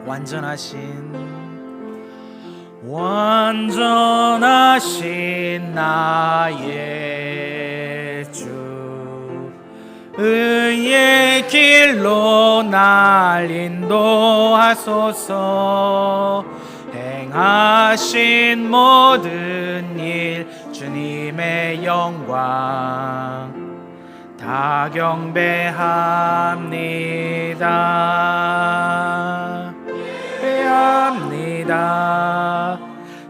완전하신 나의 주, 의의 길로 날 인도하소서. 행하신 모든 일 주님의 영광 다 경배합니다. 배합니다.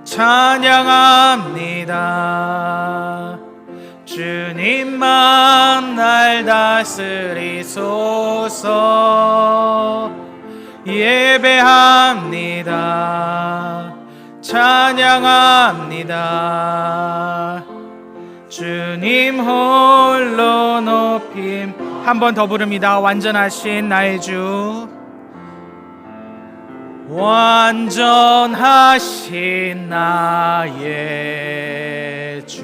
찬양합니다. 주님만 날 다스리소서. 예배합니다. 찬양합니다. 주님 홀로 높임. 한 번 더 부릅니다. 완전하신 나의 주, 완전하신 나의 주,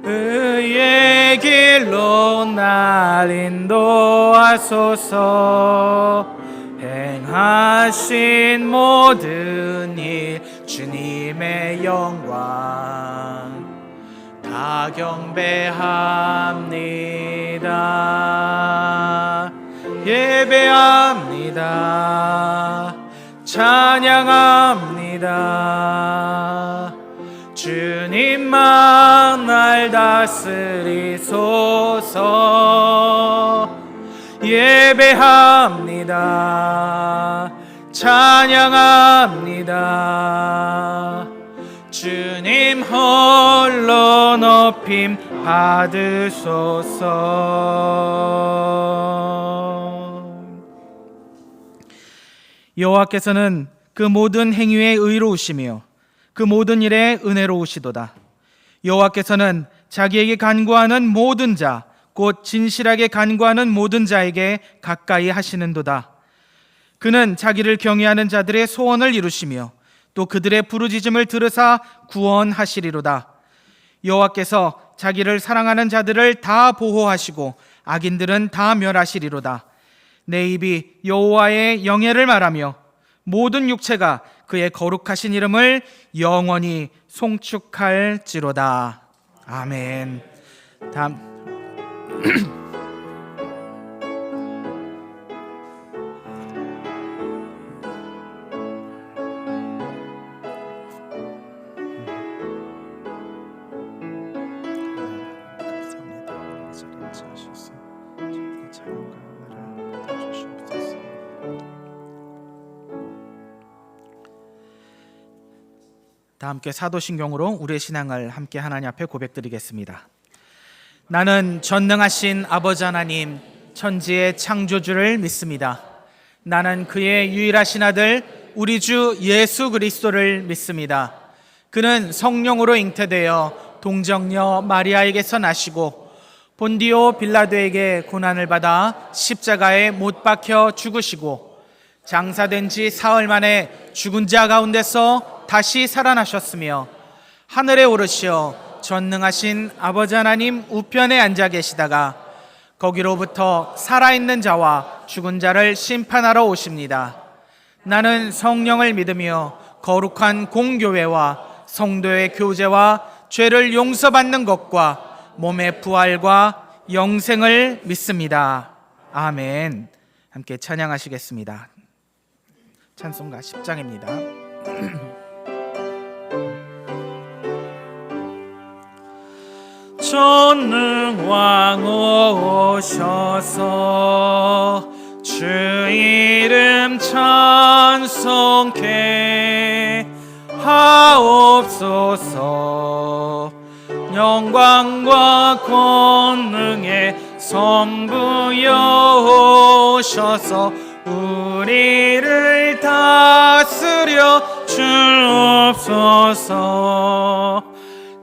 의의 길로 날 인도하소서. 행하신 모든 일 주님의 영광 다 경배합니다. 예배합니다. 찬양합니다. 주님만 날 다스리소서. 예배합니다. 찬양합니다. 주님 홀로 높임 받으소서. 여호와께서는 그 모든 행위에 의로우시며 그 모든 일에 은혜로우시도다. 여호와께서는 자기에게 간구하는 모든 자, 곧 진실하게 간구하는 모든 자에게 가까이 하시는도다. 그는 자기를 경외하는 자들의 소원을 이루시며 또 그들의 부르짖음을 들으사 구원하시리로다. 여호와께서 자기를 사랑하는 자들을 다 보호하시고 악인들은 다 멸하시리로다. 내 입이 여호와의 영예를 말하며 모든 육체가 그의 거룩하신 이름을 영원히 송축할지로다. 아멘. 다음 다 함께 사도신경으로 우리의 신앙을 함께 하나님 앞에 고백드리겠습니다. 나는 전능하신 아버지 하나님, 천지의 창조주를 믿습니다. 나는 그의 유일하신 아들 우리 주 예수 그리스도를 믿습니다. 그는 성령으로 잉태되어 동정녀 마리아에게서 나시고 본디오 빌라도에게 고난을 받아 십자가에 못 박혀 죽으시고 장사된 지 사흘 만에 죽은 자 가운데서 다시 살아나셨으며 하늘에 오르시어 전능하신 아버지 하나님 우편에 앉아 계시다가 거기로부터 살아있는 자와 죽은 자를 심판하러 오십니다. 나는 성령을 믿으며 거룩한 공교회와 성도의 교제와 죄를 용서받는 것과 몸의 부활과 영생을 믿습니다. 아멘. 함께 찬양하시겠습니다. 찬송가 10장입니다. 전능왕 오셔서 주 이름 찬송케 하옵소서. 영광과 권능의 성부여 오셔서 우리를 다스려 주옵소서.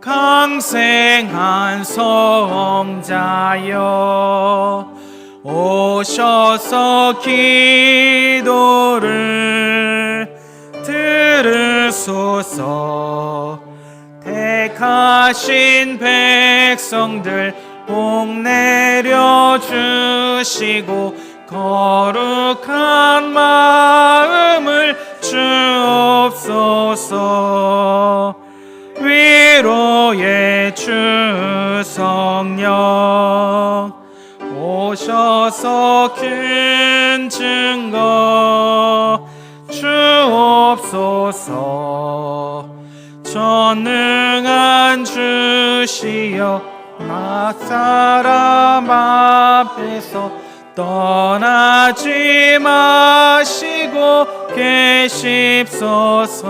강생한 성자여 오셔서 기도를 들으소서. 택하신 백성들 복 내려 주시고 거룩한 마음을 주옵소서. 위로의 주 성령 오셔서 큰 증거 주옵소서. 전능한 주시여 각 사람 앞에서 떠나지 마시고 계십소서.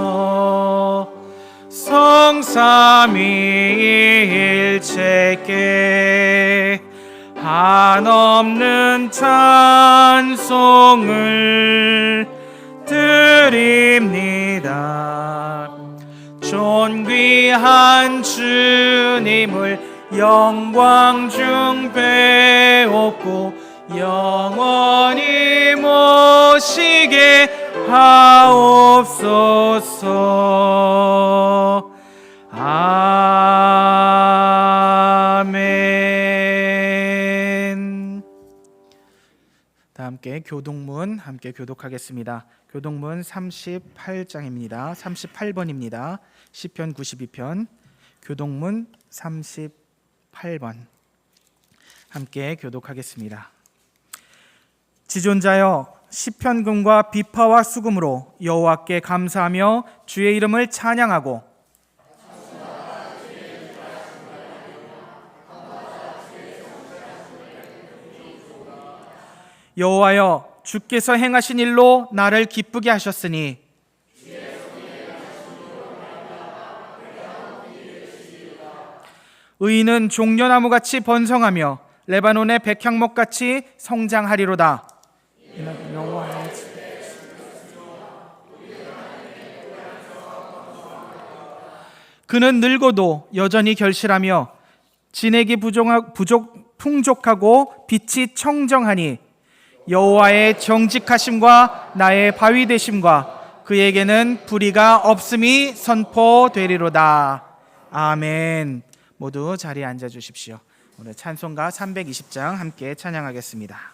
성삼위일체께 한없는 찬송을 드립니다. 존귀한 주님을 영광 중 배웠고 영원히 모시게 하옵소서. 아멘. 다 함께 교독문 함께 교독하겠습니다. 교독문 38장입니다. 38번입니다. 시편 92편 교독문 38번 함께 교독하겠습니다. 지존자여 시편금과 비파와 수금으로 여호와께 감사하며 주의 이름을 찬양하고 여호와여 주께서 행하신 일로 나를 기쁘게 하셨으니 의인은 종려나무같이 번성하며 레바논의 백향목같이 성장하리로다. 그는 늙어도 여전히 결실하며 진액이 풍족하고 빛이 청정하니 여호와의 정직하심과 나의 바위 되심과 그에게는 불의가 없음이 선포되리로다. 아멘. 모두 자리에 앉아 주십시오. 오늘 찬송가 320장 함께 찬양하겠습니다.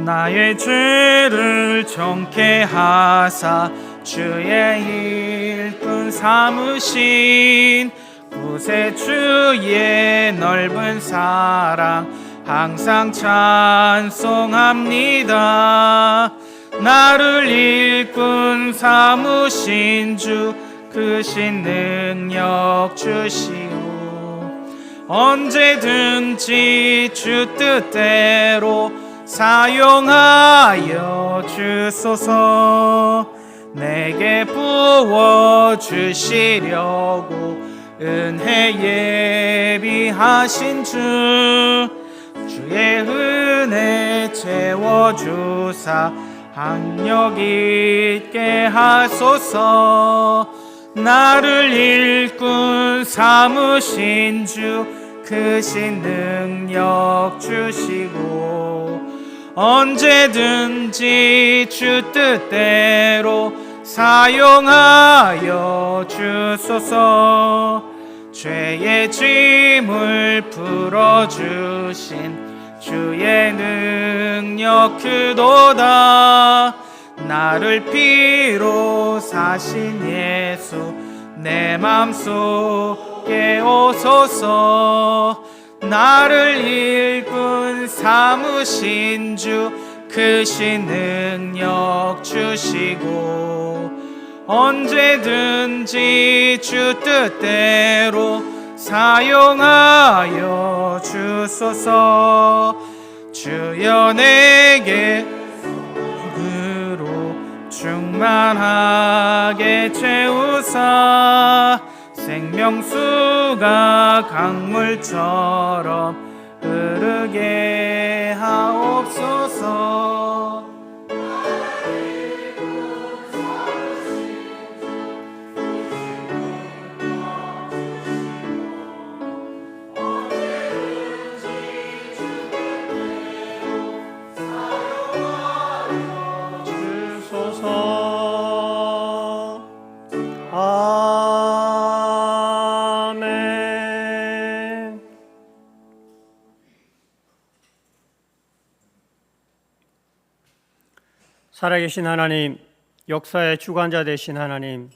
나의 죄를 정케 하사 주의 일꾼 삼으신 구세주의 넓은 사랑 항상 찬송합니다. 나를 일꾼 삼으신 주 크신 능력 주시오. 언제든지 주 뜻대로 사용하여 주소서. 내게 부어주시려고 은혜 예비하신 주의 은혜 채워주사 학력 있게 하소서. 나를 일꾼 삼으신 주 크신 능력 주시고 언제든지 주 뜻대로 사용하여 주소서. 죄의 짐을 풀어주신 주의 능력 크도다. 나를 피로 사신 예수 내 맘속에 오소서. 나를 일꾼 삼으신 주 크신 능력 주시고 언제든지 주 뜻대로 사용하여 주소서. 주여 내게 은으로 충만하게 채우사 생명수가 강물처럼 흐르게 하옵소서. 아멘. 살아계신 하나님, 역사의 주관자 되신 하나님,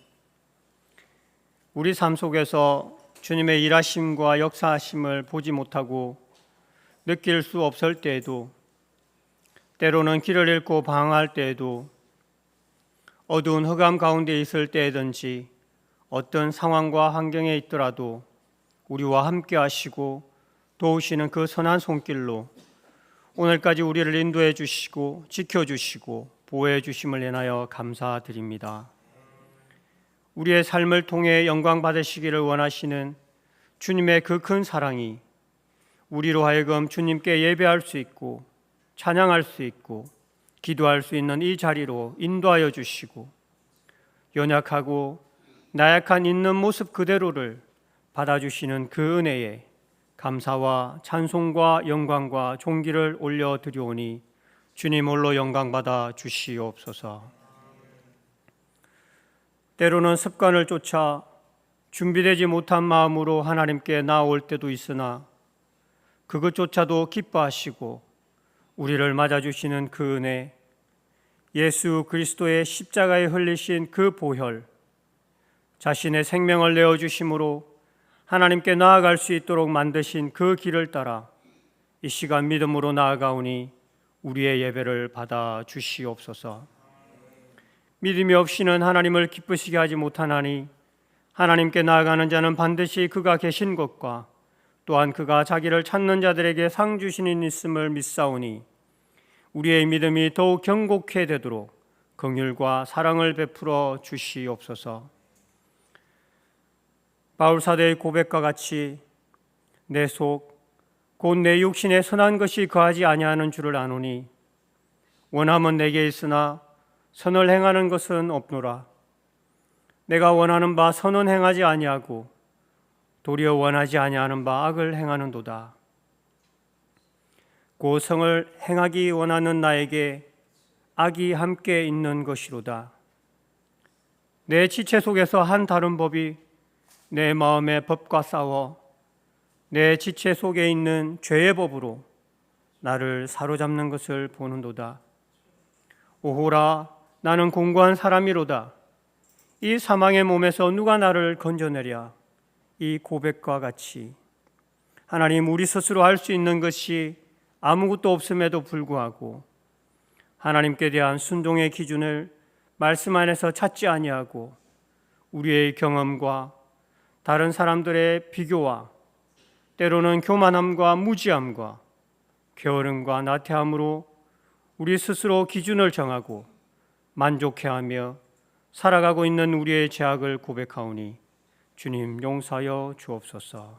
우리 삶 속에서 주님의 일하심과 역사하심을 보지 못하고 느낄 수 없을 때에도, 때로는 길을 잃고 방황할 때에도, 어두운 흑암 가운데 있을 때든지 어떤 상황과 환경에 있더라도 우리와 함께 하시고 도우시는 그 선한 손길로 오늘까지 우리를 인도해 주시고 지켜주시고 보호해 주심을 인하여 감사드립니다. 우리의 삶을 통해 영광 받으시기를 원하시는 주님의 그 큰 사랑이 우리로 하여금 주님께 예배할 수 있고 찬양할 수 있고 기도할 수 있는 이 자리로 인도하여 주시고 연약하고 나약한 있는 모습 그대로를 받아주시는 그 은혜에 감사와 찬송과 영광과 존귀를 올려드리오니 주님 홀로 영광 받아 주시옵소서. 때로는 습관을 쫓아 준비되지 못한 마음으로 하나님께 나아올 때도 있으나 그것조차도 기뻐하시고 우리를 맞아주시는 그 은혜, 예수 그리스도의 십자가에 흘리신 그 보혈, 자신의 생명을 내어주심으로 하나님께 나아갈 수 있도록 만드신 그 길을 따라 이 시간 믿음으로 나아가오니 우리의 예배를 받아 주시옵소서. 믿음이 없이는 하나님을 기쁘시게 하지 못하나니 하나님께 나아가는 자는 반드시 그가 계신 것과 또한 그가 자기를 찾는 자들에게 상 주시는 있음을 믿사오니 우리의 믿음이 더욱 견고케 되도록 긍휼과 사랑을 베풀어 주시옵소서. 바울 사도의 고백과 같이 내 속 곧 내 육신에 선한 것이 거하지 아니하는 줄을 아노니 원함은 내게 있으나 선을 행하는 것은 없노라. 내가 원하는 바 선은 행하지 아니하고 도리어 원하지 아니하는 바 악을 행하는도다. 그 성을 행하기 원하는 나에게 악이 함께 있는 것이로다. 내 지체 속에서 한 다른 법이 내 마음의 법과 싸워 내 지체 속에 있는 죄의 법으로 나를 사로잡는 것을 보는도다. 오호라, 나는 공고한 사람이로다. 이 사망의 몸에서 누가 나를 건져내랴. 이 고백과 같이 하나님, 우리 스스로 할 수 있는 것이 아무것도 없음에도 불구하고 하나님께 대한 순종의 기준을 말씀 안에서 찾지 아니하고 우리의 경험과 다른 사람들의 비교와 때로는 교만함과 무지함과 게으름과 나태함으로 우리 스스로 기준을 정하고 만족해하며 살아가고 있는 우리의 죄악을 고백하오니 주님 용서하여 주옵소서.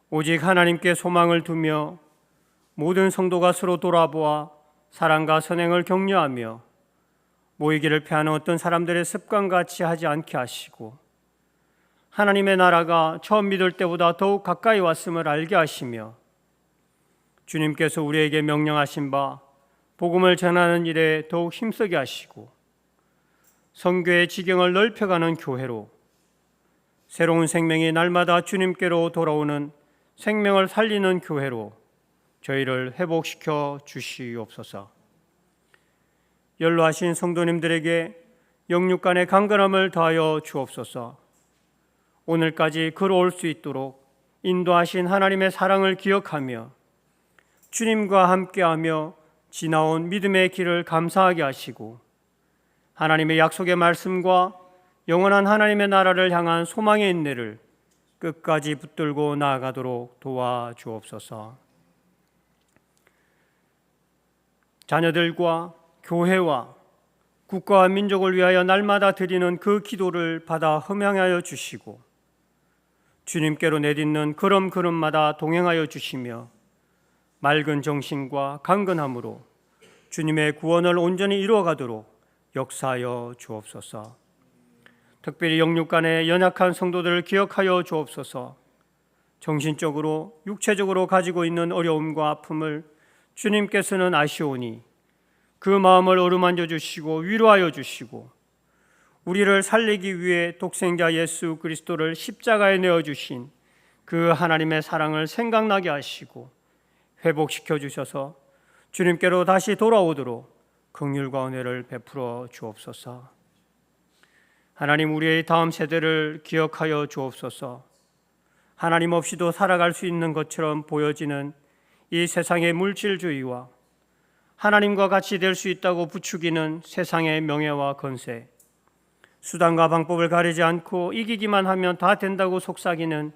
오직 하나님께 소망을 두며 모든 성도가 서로 돌아보아 사랑과 선행을 격려하며 모이기를 피하는 어떤 사람들의 습관같이 하지 않게 하시고 하나님의 나라가 처음 믿을 때보다 더욱 가까이 왔음을 알게 하시며 주님께서 우리에게 명령하신 바 복음을 전하는 일에 더욱 힘쓰게 하시고 선교의 지경을 넓혀가는 교회로 새로운 생명이 날마다 주님께로 돌아오는 생명을 살리는 교회로 저희를 회복시켜 주시옵소서. 연로하신 성도님들에게 영육 간의 강건함을 더하여 주옵소서. 오늘까지 걸어올 수 있도록 인도하신 하나님의 사랑을 기억하며 주님과 함께하며 지나온 믿음의 길을 감사하게 하시고 하나님의 약속의 말씀과 영원한 하나님의 나라를 향한 소망의 인내를 끝까지 붙들고 나아가도록 도와주옵소서. 자녀들과 교회와 국가와 민족을 위하여 날마다 드리는 그 기도를 받아 흠양하여 주시고 주님께로 내딛는 걸음걸음마다 동행하여 주시며 맑은 정신과 강건함으로 주님의 구원을 온전히 이루어가도록 역사하여 주옵소서. 특별히 영육 간의 연약한 성도들을 기억하여 주옵소서. 정신적으로 육체적으로 가지고 있는 어려움과 아픔을 주님께서는 아시오니 그 마음을 어루만져 주시고 위로하여 주시고 우리를 살리기 위해 독생자 예수 그리스도를 십자가에 내어주신 그 하나님의 사랑을 생각나게 하시고 회복시켜 주셔서 주님께로 다시 돌아오도록 긍휼과 은혜를 베풀어 주옵소서. 하나님, 우리의 다음 세대를 기억하여 주옵소서. 하나님 없이도 살아갈 수 있는 것처럼 보여지는 이 세상의 물질주의와 하나님과 같이 될 수 있다고 부추기는 세상의 명예와 건세, 수단과 방법을 가리지 않고 이기기만 하면 다 된다고 속삭이는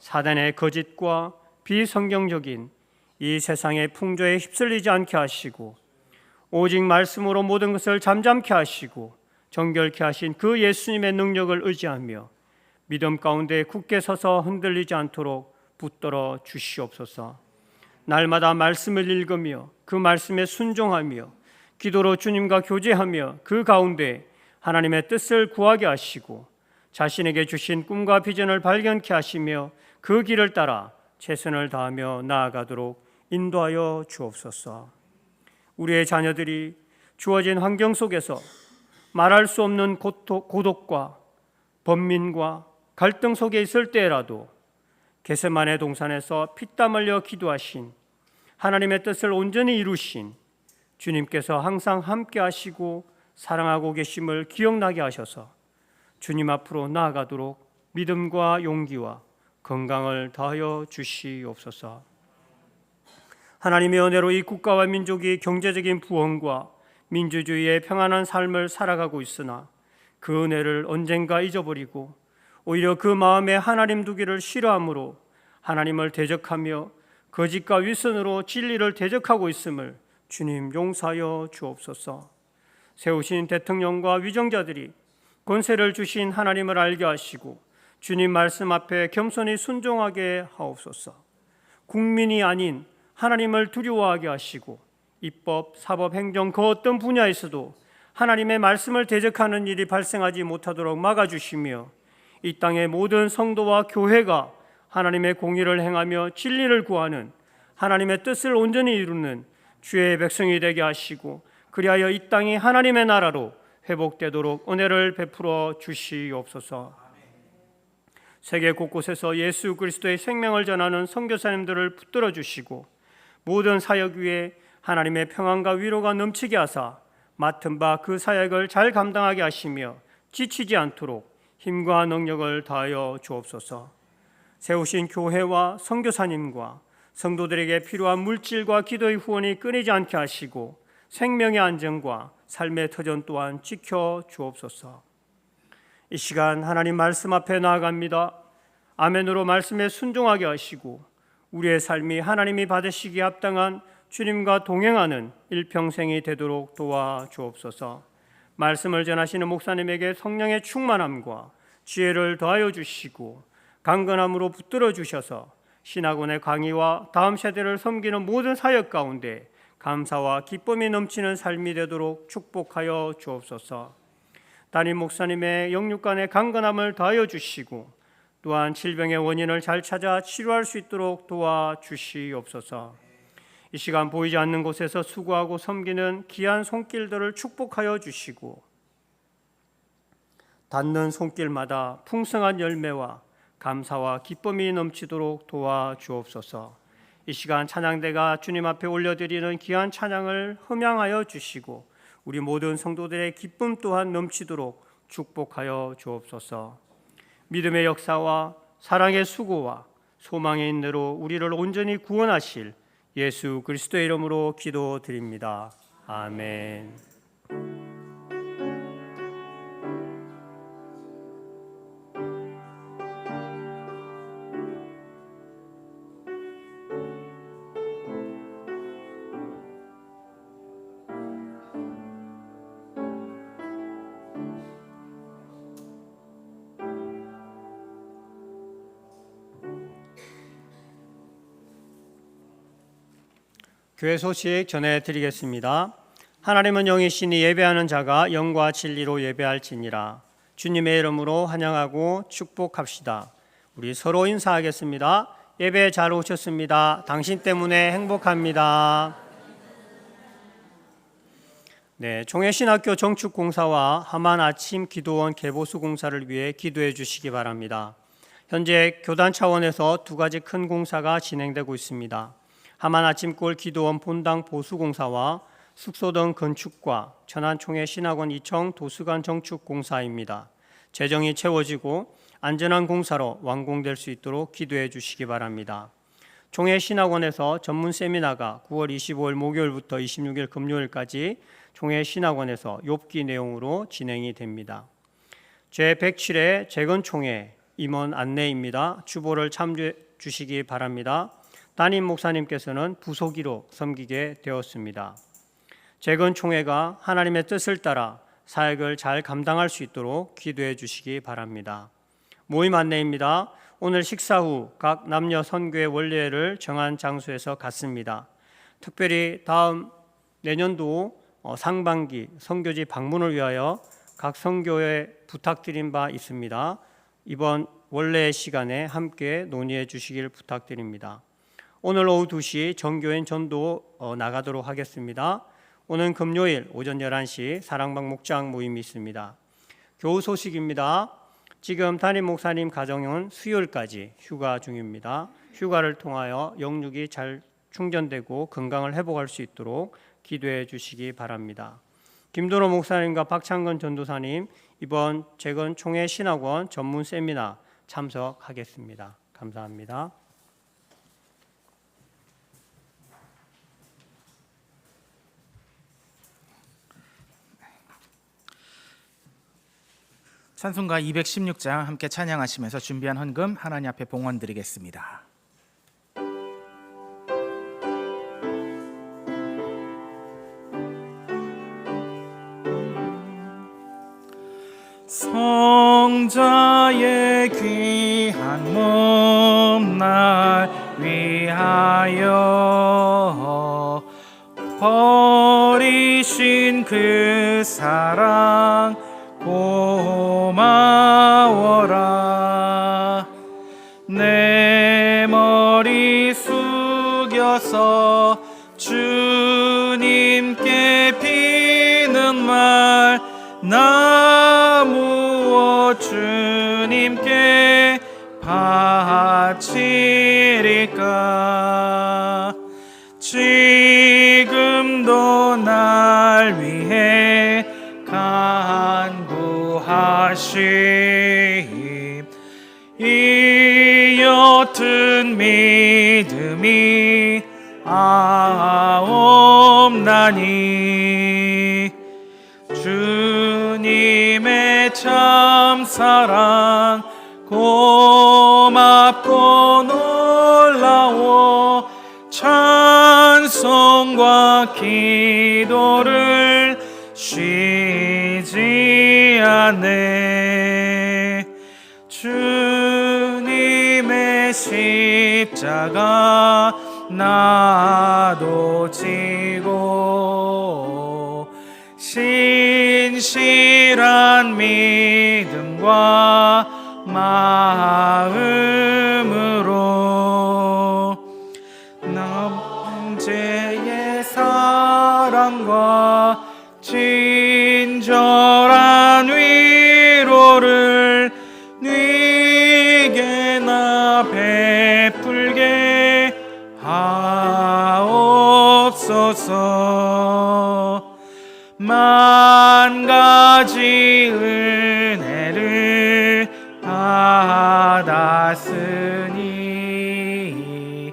사단의 거짓과 비성경적인 이 세상의 풍조에 휩쓸리지 않게 하시고, 오직 말씀으로 모든 것을 잠잠케 하시고 정결케 하신 그 예수님의 능력을 의지하며 믿음 가운데 굳게 서서 흔들리지 않도록 붙들어 주시옵소서. 날마다 말씀을 읽으며 그 말씀에 순종하며 기도로 주님과 교제하며 그 가운데 하나님의 뜻을 구하게 하시고 자신에게 주신 꿈과 비전을 발견케 하시며 그 길을 따라 최선을 다하며 나아가도록 인도하여 주옵소서. 우리의 자녀들이 주어진 환경 속에서 말할 수 없는 고독과 번민과 갈등 속에 있을 때라도 겟세마네 동산에서 피땀 흘려 기도하신 하나님의 뜻을 온전히 이루신 주님께서 항상 함께 하시고 사랑하고 계심을 기억나게 하셔서 주님 앞으로 나아가도록 믿음과 용기와 건강을 더하여 주시옵소서. 하나님의 은혜로 이 국가와 민족이 경제적인 부흥과 민주주의의 평안한 삶을 살아가고 있으나 그 은혜를 언젠가 잊어버리고 오히려 그 마음에 하나님 두기를 싫어함으로 하나님을 대적하며 거짓과 위선으로 진리를 대적하고 있음을 주님 용서하여 주옵소서. 세우신 대통령과 위정자들이 권세를 주신 하나님을 알게 하시고 주님 말씀 앞에 겸손히 순종하게 하옵소서. 국민이 아닌 하나님을 두려워하게 하시고 입법, 사법, 행정 그 어떤 분야에서도 하나님의 말씀을 대적하는 일이 발생하지 못하도록 막아주시며 이 땅의 모든 성도와 교회가 하나님의 공의를 행하며 진리를 구하는 하나님의 뜻을 온전히 이루는 주의 백성이 되게 하시고 그리하여 이 땅이 하나님의 나라로 회복되도록 은혜를 베풀어 주시옵소서. 세계 곳곳에서 예수 그리스도의 생명을 전하는 선교사님들을 붙들어 주시고 모든 사역 위에 하나님의 평안과 위로가 넘치게 하사 맡은 바 그 사역을 잘 감당하게 하시며 지치지 않도록 힘과 능력을 다하여 주옵소서. 세우신 교회와 선교사님과 성도들에게 필요한 물질과 기도의 후원이 끊이지 않게 하시고 생명의 안정과 삶의 터전 또한 지켜 주옵소서. 이 시간 하나님 말씀 앞에 나아갑니다. 아멘으로 말씀에 순종하게 하시고 우리의 삶이 하나님이 받으시기에 합당한 주님과 동행하는 일평생이 되도록 도와주옵소서. 말씀을 전하시는 목사님에게 성령의 충만함과 지혜를 더하여 주시고 강건함으로 붙들어 주셔서 신학원의 강의와 다음 세대를 섬기는 모든 사역 가운데 감사와 기쁨이 넘치는 삶이 되도록 축복하여 주옵소서. 담임 목사님의 영육간의 강건함을 더하여 주시고 또한 질병의 원인을 잘 찾아 치료할 수 있도록 도와주시옵소서. 이 시간 보이지 않는 곳에서 수고하고 섬기는 귀한 손길들을 축복하여 주시고 닿는 손길마다 풍성한 열매와 감사와 기쁨이 넘치도록 도와주옵소서. 이 시간 찬양대가 주님 앞에 올려드리는 귀한 찬양을 흠양하여 주시고 우리 모든 성도들의 기쁨 또한 넘치도록 축복하여 주옵소서. 믿음의 역사와 사랑의 수고와 소망의 인내로 우리를 온전히 구원하실 예수 그리스도의 이름으로 기도드립니다. 아멘. 교회 소식 전해드리겠습니다. 하나님은 영이시니 예배하는 자가 영과 진리로 예배할지니라. 주님의 이름으로 환영하고 축복합시다. 우리 서로 인사하겠습니다. 예배 잘 오셨습니다. 당신 때문에 행복합니다. 네, 종해신학교 정축공사와 하만 아침 기도원 개보수 공사를 위해 기도해 주시기 바랍니다. 현재 교단 차원에서 두 가지 큰 공사가 진행되고 있습니다. 하만 아침골 기도원 본당 보수공사와 숙소 등 건축과 천안총회 신학원 2청 도서관 정축 공사입니다. 재정이 채워지고 안전한 공사로 완공될 수 있도록 기도해 주시기 바랍니다. 총회 신학원에서 전문 세미나가 9월 25일 목요일부터 26일 금요일까지 총회 신학원에서 욥기 내용으로 진행이 됩니다. 제107회 재건총회 임원 안내입니다. 주보를 참조해 주시기 바랍니다. 담임 목사님께서는 부소기로 섬기게 되었습니다. 재건총회가 하나님의 뜻을 따라 사역을 잘 감당할 수 있도록 기도해 주시기 바랍니다. 모임 안내입니다. 오늘 식사 후 각 남녀 선교회 원례를 정한 장소에서 갖습니다. 특별히 다음 내년도 상반기 선교지 방문을 위하여 각 선교회 부탁드린 바 있습니다. 이번 원래 시간에 함께 논의해 주시길 부탁드립니다. 오늘 오후 2시 정교인 전도 나가도록 하겠습니다. 오늘 금요일 오전 11시 사랑방 목장 모임이 있습니다. 교우 소식입니다. 지금 담임 목사님 가정은 수요일까지 휴가 중입니다. 휴가를 통하여 영육이 잘 충전되고 건강을 회복할 수 있도록 기도해 주시기 바랍니다. 김도로 목사님과 박창건 전도사님 이번 재건 총회 신학원 전문 세미나 참석하겠습니다. 감사합니다. 찬송가 216장 함께 찬양하시면서 준비한 헌금 하나님 앞에 봉헌 드리겠습니다. 성자의 귀한 몸 날 위하여 버리신 그 사랑 고마워라. 내 머리 숙여서 주님께 비는 말 나 무엇 주님께 바치리까. 지금도 날 위해 간구하심 이 옅은 믿음이 없나니. 주님의 참사랑 고맙고 놀라워 찬송과 기도를 쉬지 않네. 주님의 십자가 나도 지고 신실한 믿음과 마음으로 남제의 사랑과 친절한 위로를 네게 나 베풀게 하옵소서. 만 가지 은혜를 받았으니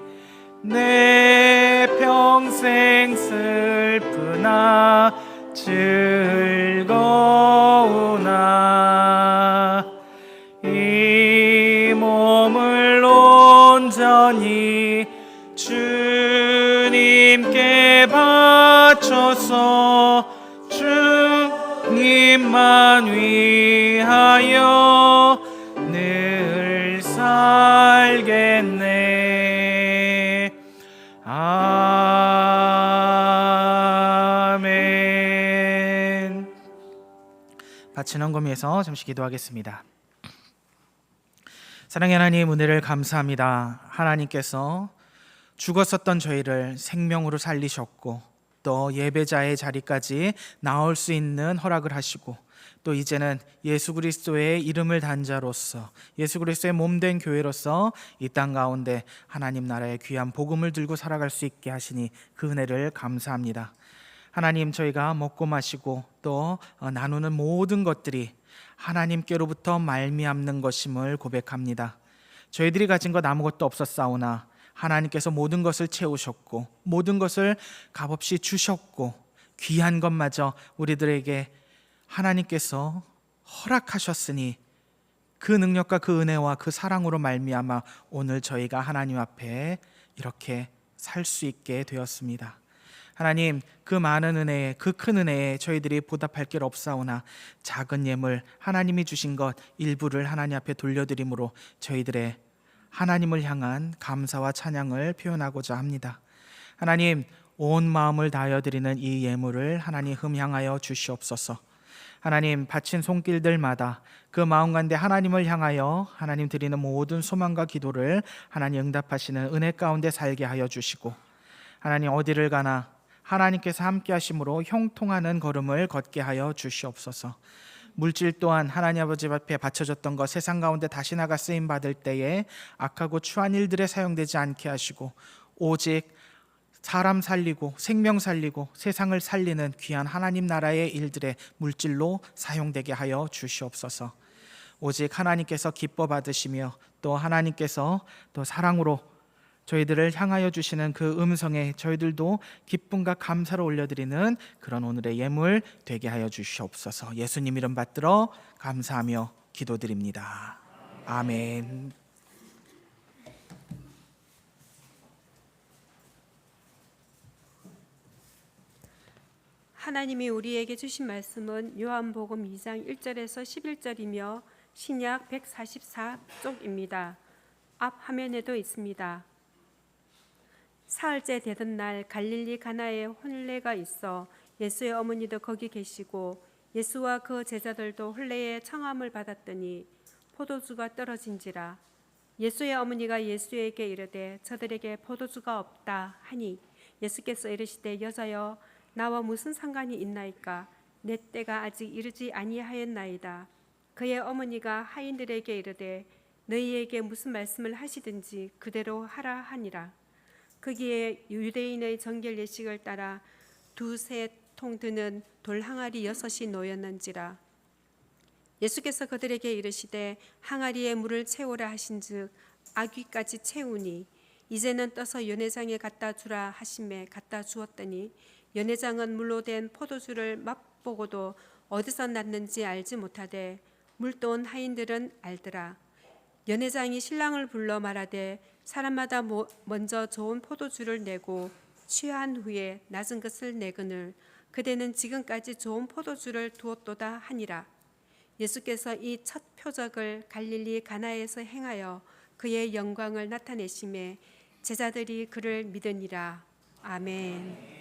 내 평생 슬프나 즐거우나 이 몸을 온전히 주님께 바쳐서 주님만 위하여 늘 살겠네. 아멘. 바친 헌금에서 잠시 기도하겠습니다. 사랑의 하나님, 은혜를 감사합니다. 하나님께서 죽었었던 저희를 생명으로 살리셨고 또 예배자의 자리까지 나올 수 있는 허락을 하시고, 또 이제는 예수 그리스도의 이름을 단자로서, 예수 그리스도의 몸된 교회로서 이 땅 가운데 하나님 나라의 귀한 복음을 들고 살아갈 수 있게 하시니 그 은혜를 감사합니다. 하나님, 저희가 먹고 마시고 또 나누는 모든 것들이 하나님께로부터 말미암는 것임을 고백합니다. 저희들이 가진 것 아무것도 없었사오나 하나님께서 모든 것을 채우셨고 모든 것을 값없이 주셨고 귀한 것마저 우리들에게 하나님께서 허락하셨으니 그 능력과 그 은혜와 그 사랑으로 말미암아 오늘 저희가 하나님 앞에 이렇게 살 수 있게 되었습니다. 하나님, 그 많은 은혜에, 그 큰 은혜에 저희들이 보답할 길 없사오나 작은 예물, 하나님이 주신 것 일부를 하나님 앞에 돌려드림으로 저희들의 하나님을 향한 감사와 찬양을 표현하고자 합니다. 하나님, 온 마음을 다하여 드리는 이 예물을 하나님 흠향하여 주시옵소서. 하나님, 바친 손길들마다 그 마음 가운데 하나님을 향하여 하나님 드리는 모든 소망과 기도를 하나님 응답하시는 은혜 가운데 살게 하여 주시고, 하나님 어디를 가나 하나님께서 함께 하심으로 형통하는 걸음을 걷게 하여 주시옵소서. 물질 또한 하나님 아버지 앞에 바쳐졌던 것 세상 가운데 다시 나가 쓰임 받을 때에 악하고 추한 일들에 사용되지 않게 하시고 오직 사람 살리고 생명 살리고 세상을 살리는 귀한 하나님 나라의 일들의 물질로 사용되게 하여 주시옵소서. 오직 하나님께서 기뻐 받으시며 또 하나님께서 또 사랑으로 저희들을 향하여 주시는 그 음성에 저희들도 기쁨과 감사를 올려드리는 그런 오늘의 예물 되게 하여 주시옵소서. 예수님 이름 받들어 감사하며 기도드립니다. 아멘. 하나님이 우리에게 주신 말씀은 요한복음 2장 1절에서 11절이며 신약 144쪽입니다. 앞 화면에도 있습니다. 사흘째 되던 날 갈릴리 가나에 혼례가 있어 예수의 어머니도 거기 계시고 예수와 그 제자들도 혼례의 청함을 받았더니 포도주가 떨어진지라. 예수의 어머니가 예수에게 이르되 저들에게 포도주가 없다 하니 예수께서 이르시되 여자여 나와 무슨 상관이 있나이까? 내 때가 아직 이르지 아니하였나이다. 그의 어머니가 하인들에게 이르되 너희에게 무슨 말씀을 하시든지 그대로 하라 하니라. 거기에 유대인의 정결 예식을 따라 두세 통 드는 돌 항아리 6이 놓였는지라. 예수께서 그들에게 이르시되 항아리에 물을 채우라 하신즉 아귀까지 채우니 이제는 떠서 연회장에 갖다 주라 하심에 갖다 주었더니 연회장은 물로 된 포도주를 맛보고도 어디서 났는지 알지 못하되 물도온 하인들은 알더라. 연회장이 신랑을 불러 말하되 사람마다 먼저 좋은 포도주를 내고 취한 후에 낮은 것을 내거늘 그대는 지금까지 좋은 포도주를 두었도다 하니라. 예수께서 이 첫 표적을 갈릴리 가나에서 행하여 그의 영광을 나타내심에 제자들이 그를 믿으니라. 아멘.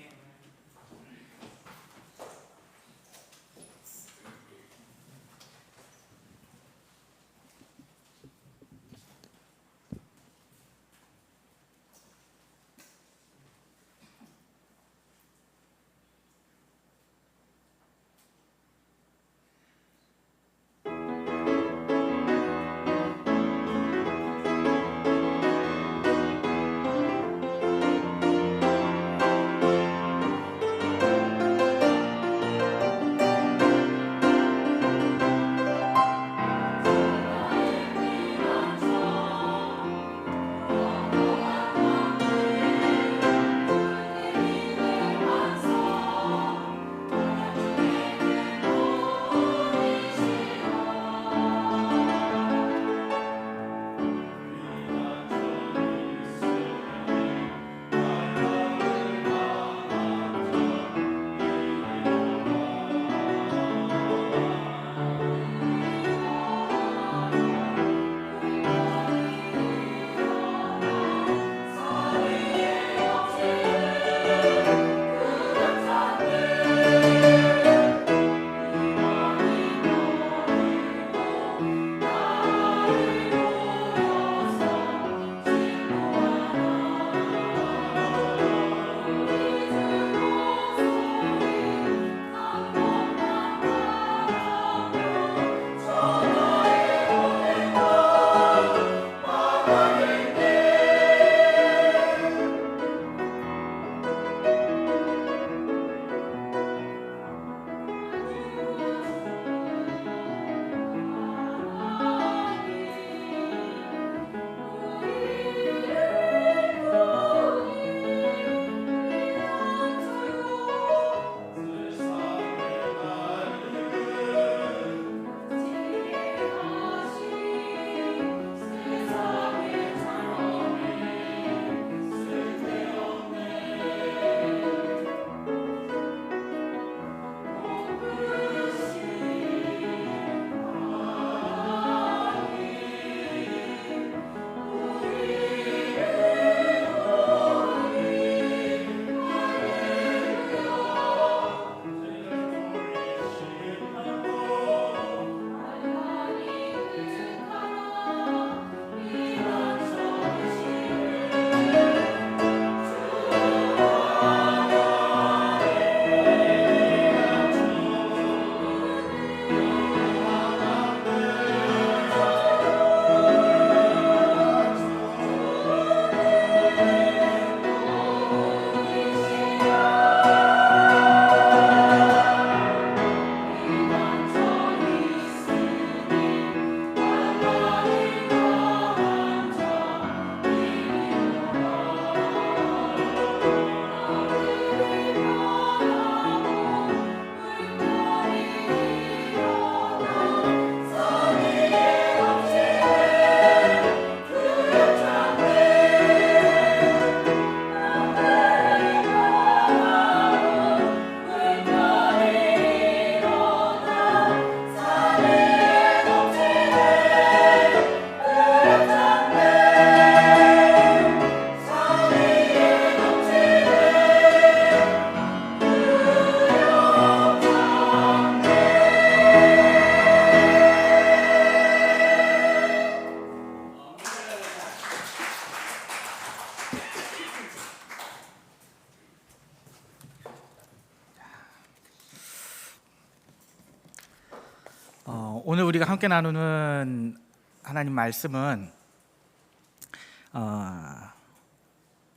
오늘 우리가 함께 나누는 하나님 말씀은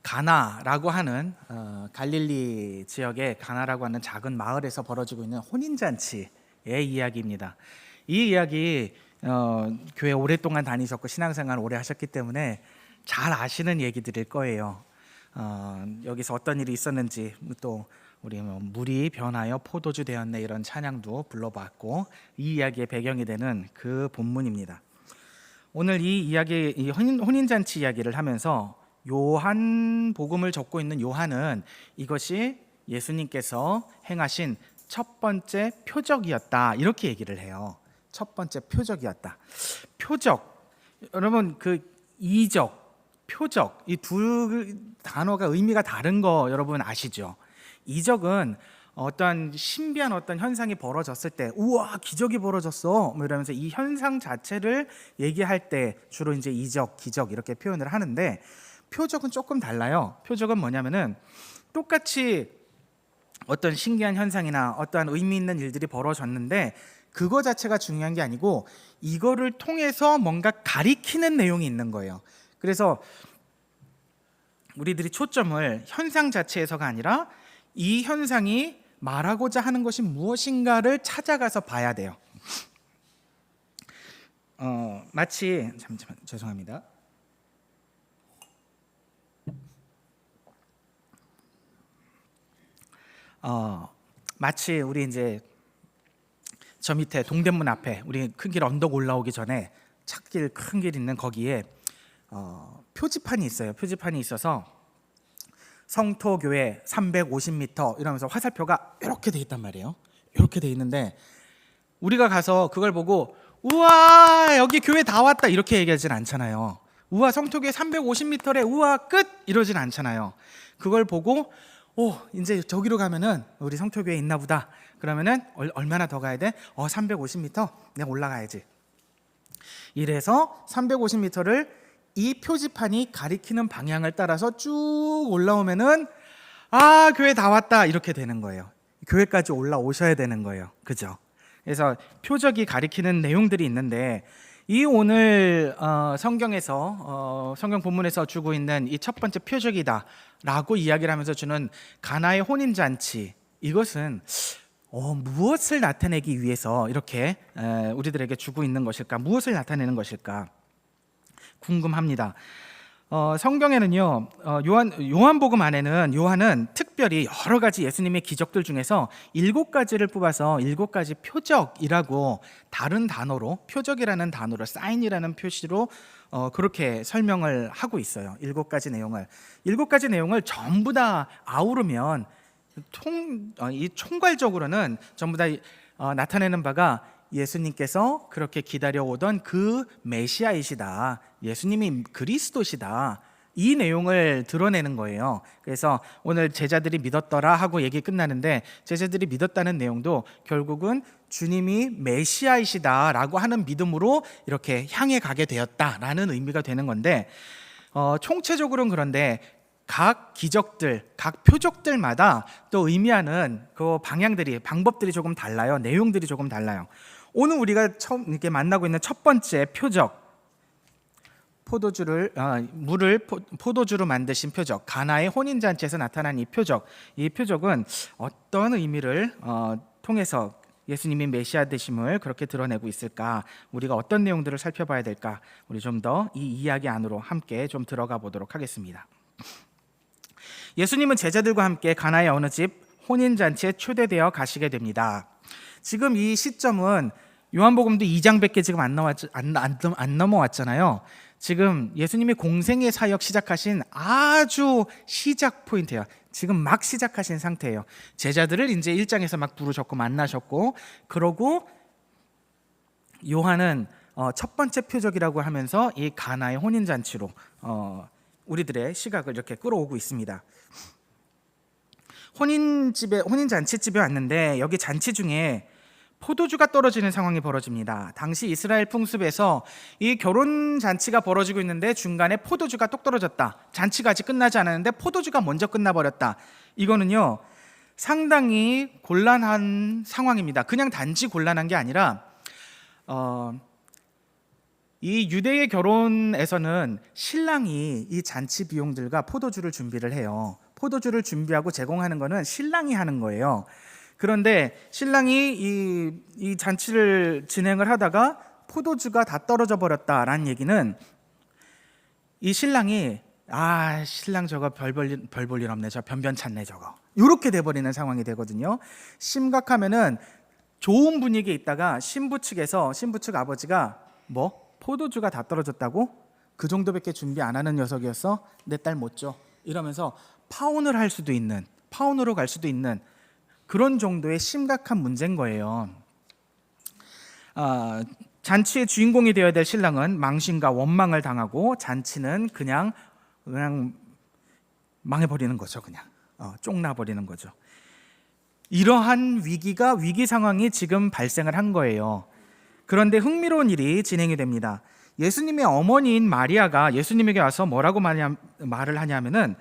가나라고 하는 갈릴리 지역의 가나라고 하는 작은 마을에서 벌어지고 있는 혼인잔치의 이야기입니다. 이 이야기 교회 오랫동안 다니셨고 신앙생활 오래 하셨기 때문에 잘 아시는 얘기들일 거예요. 여기서 어떤 일이 있었는지, 또 우리 물이 변하여 포도주 되었네 이런 찬양도 불러봤고, 이 이야기의 배경이 되는 그 본문입니다. 오늘 이 이야기, 이 혼인잔치 이야기를 하면서 요한 복음을 적고 있는 요한은 이것이 예수님께서 행하신 첫 번째 표적이었다 이렇게 얘기를 해요. 첫 번째 표적이었다. 표적, 여러분 그 이적, 표적, 이 두 단어가 의미가 다른 거 여러분 아시죠? 이적은 어떤 신비한 어떤 현상이 벌어졌을 때, 우와 기적이 벌어졌어 뭐 이러면서 이 현상 자체를 얘기할 때 주로 이제 이적, 기적 이렇게 표현을 하는데, 표적은 조금 달라요. 표적은 뭐냐면은 똑같이 어떤 신기한 현상이나 어떠한 의미 있는 일들이 벌어졌는데 그거 자체가 중요한 게 아니고 이거를 통해서 뭔가 가리키는 내용이 있는 거예요. 그래서 우리들이 초점을 현상 자체에서가 아니라 이 현상이 말하고자 하는 것이 무엇인가를 찾아가서 봐야 돼요. 마치 잠시만 죄송합니다. 마치 우리 이제 저 밑에 동대문 앞에 우리 큰 길 언덕 올라오기 전에 찻길 큰 길 있는 거기에 표지판이 있어요. 표지판이 있어서 성토교회 350m 이러면서 화살표가 이렇게 돼 있단 말이에요. 이렇게 돼 있는데 우리가 가서 그걸 보고 우와 여기 교회 다 왔다 이렇게 얘기하진 않잖아요. 우와 성토교회 350m래 우와 끝 이러진 않잖아요. 그걸 보고 이제 저기로 가면은 우리 성토교회 있나 보다. 그러면은 얼마나 더 가야 돼? 350m? 내가 올라가야지. 이래서 350m를 이 표지판이 가리키는 방향을 따라서 쭉 올라오면은 교회 다 왔다 이렇게 되는 거예요. 교회까지 올라오셔야 되는 거예요. 그죠? 그래서 표적이 가리키는 내용들이 있는데 이 오늘 성경에서 성경 본문에서 주고 있는 이 첫 번째 표적이다라고 이야기를 하면서 주는 가나의 혼인잔치, 이것은 무엇을 나타내기 위해서 이렇게 우리들에게 주고 있는 것일까? 무엇을 나타내는 것일까? 궁금합니다. 성경에는요, 요한복음 안에는 요한은 특별히 여러 가지 예수님의 기적들 중에서 7가지를 뽑아서 7가지 표적이라고 다른 단어로, 표적이라는 단어로, 사인이라는 표시로 그렇게 설명을 하고 있어요. 7가지 내용을 전부 다 아우르면 이 총괄적으로는 전부 다 나타내는 바가 예수님께서 그렇게 기다려오던 그 메시아이시다, 예수님이 그리스도시다, 이 내용을 드러내는 거예요. 그래서 오늘 제자들이 믿었더라 하고 얘기 끝나는데 제자들이 믿었다는 내용도 결국은 주님이 메시아이시다라고 하는 믿음으로 이렇게 향해 가게 되었다라는 의미가 되는 건데, 총체적으로는 그런데 각 기적들, 각 표적들마다 또 의미하는 그 방법들이 조금 달라요. 내용들이 조금 달라요. 오늘 우리가 처음 이렇게 만나고 있는 첫 번째 표적, 물을 포도주로 만드신 표적, 가나의 혼인잔치에서 나타난 이 표적은 어떤 의미를 통해서 예수님이 메시아 되심을 그렇게 드러내고 있을까? 우리가 어떤 내용들을 살펴봐야 될까? 우리 좀 더 이 이야기 안으로 함께 좀 들어가 보도록 하겠습니다. 예수님은 제자들과 함께 가나의 어느 집 혼인잔치에 초대되어 가시게 됩니다. 지금 이 시점은 요한복음도 2장밖에 지금 안 넘어왔잖아요. 지금 예수님이 공생의 사역 시작하신 아주 시작 포인트예요. 지금 막 시작하신 상태예요. 제자들을 이제 1장에서 막 부르셨고 만나셨고, 그러고 요한은 첫 번째 표적이라고 하면서 이 가나의 혼인잔치로 우리들의 시각을 이렇게 끌어오고 있습니다. 혼인잔치집에 왔는데 여기 잔치 중에 포도주가 떨어지는 상황이 벌어집니다. 당시 이스라엘 풍습에서 이 결혼 잔치가 벌어지고 있는데 중간에 포도주가 똑 떨어졌다. 잔치가 아직 끝나지 않았는데 포도주가 먼저 끝나버렸다. 이거는요 상당히 곤란한 상황입니다. 그냥 단지 곤란한 게 아니라 이 유대의 결혼에서는 신랑이 이 잔치 비용들과 포도주를 준비를 해요. 포도주를 준비하고 제공하는 거는 신랑이 하는 거예요. 그런데 신랑이 이 잔치를 진행을 하다가 포도주가 다 떨어져 버렸다라는 얘기는 이 신랑이 신랑 저거 별 볼 일 없네, 저 변변찮네 저거, 이렇게 돼버리는 상황이 되거든요. 심각하면은 좋은 분위기에 있다가 신부 측 아버지가 포도주가 다 떨어졌다고? 그 정도밖에 준비 안 하는 녀석이었어? 내 딸 못 줘, 이러면서 파혼을 할 수도 있는, 파혼으로 갈 수도 있는 그런 정도의 심각한 문제인 거예요. 잔치의 주인공이 되어야 될 신랑은 망신과 원망을 당하고 잔치는 그냥 망해버리는 거죠. 그냥 쫑나버리는 거죠. 이러한 위기 상황이 지금 발생을 한 거예요. 그런데 흥미로운 일이 진행이 됩니다. 예수님의 어머니인 마리아가 예수님에게 와서 뭐라고 말을 하냐면은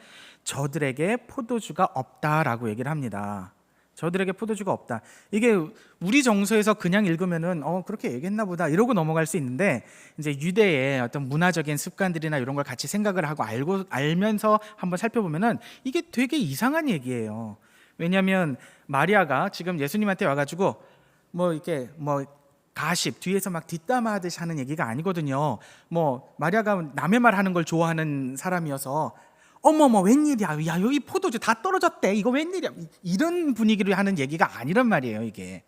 저들에게 포도주가 없다라고 얘기를 합니다. 저들에게 포도주가 없다. 이게 우리 정서에서 그냥 읽으면은 그렇게 얘기했나 보다 이러고 넘어갈 수 있는데, 이제 유대의 어떤 문화적인 습관들이나 이런 걸 같이 생각을 하고 알면서 한번 살펴보면은 이게 되게 이상한 얘기예요. 왜냐하면 마리아가 지금 예수님한테 와가지고 이렇게 가십 뒤에서 막 뒷담화하듯이 하는 얘기가 아니거든요. 마리아가 남의 말 하는 걸 좋아하는 사람이어서 어머머 웬일이야, 야 여기 포도주 다 떨어졌대, 이거 웬일이야, 이런 분위기로 하는 얘기가 아니란 말이에요. 이게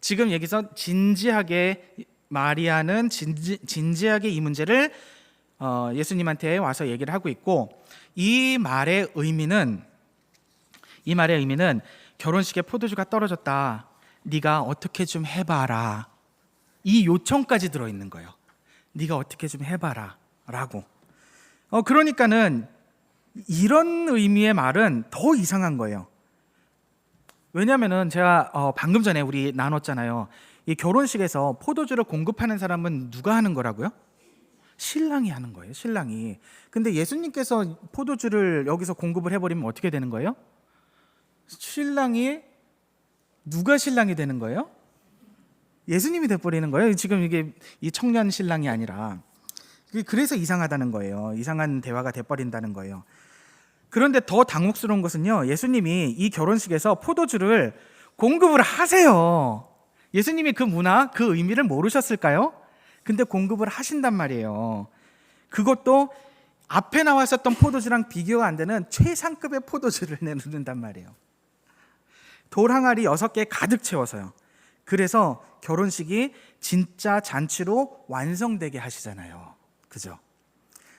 지금 여기서 진지하게 마리아는 진지하게 이 문제를 예수님한테 와서 얘기를 하고 있고, 이 말의 의미는 결혼식에 포도주가 떨어졌다, 네가 어떻게 좀 해봐라, 이 요청까지 들어있는 거예요. 네가 어떻게 좀 해봐라 라고. 그러니까는 이런 의미의 말은 더 이상한 거예요. 왜냐하면은 제가 방금 전에 우리 나눴잖아요. 이 결혼식에서 포도주를 공급하는 사람은 누가 하는 거라고요? 신랑이 하는 거예요. 신랑이. 근데 예수님께서 포도주를 여기서 공급을 해버리면 어떻게 되는 거예요? 누가 신랑이 되는 거예요? 예수님이 돼버리는 거예요. 지금 이게 이 청년 신랑이 아니라. 그래서 이상하다는 거예요. 이상한 대화가 돼버린다는 거예요. 그런데 더 당혹스러운 것은요, 예수님이 이 결혼식에서 포도주를 공급을 하세요. 예수님이 그 문화, 그 의미를 모르셨을까요? 근데 공급을 하신단 말이에요. 그것도 앞에 나왔었던 포도주랑 비교가 안 되는 최상급의 포도주를 내놓는단 말이에요. 돌 항아리 6개 가득 채워서요. 그래서 결혼식이 진짜 잔치로 완성되게 하시잖아요. 그죠?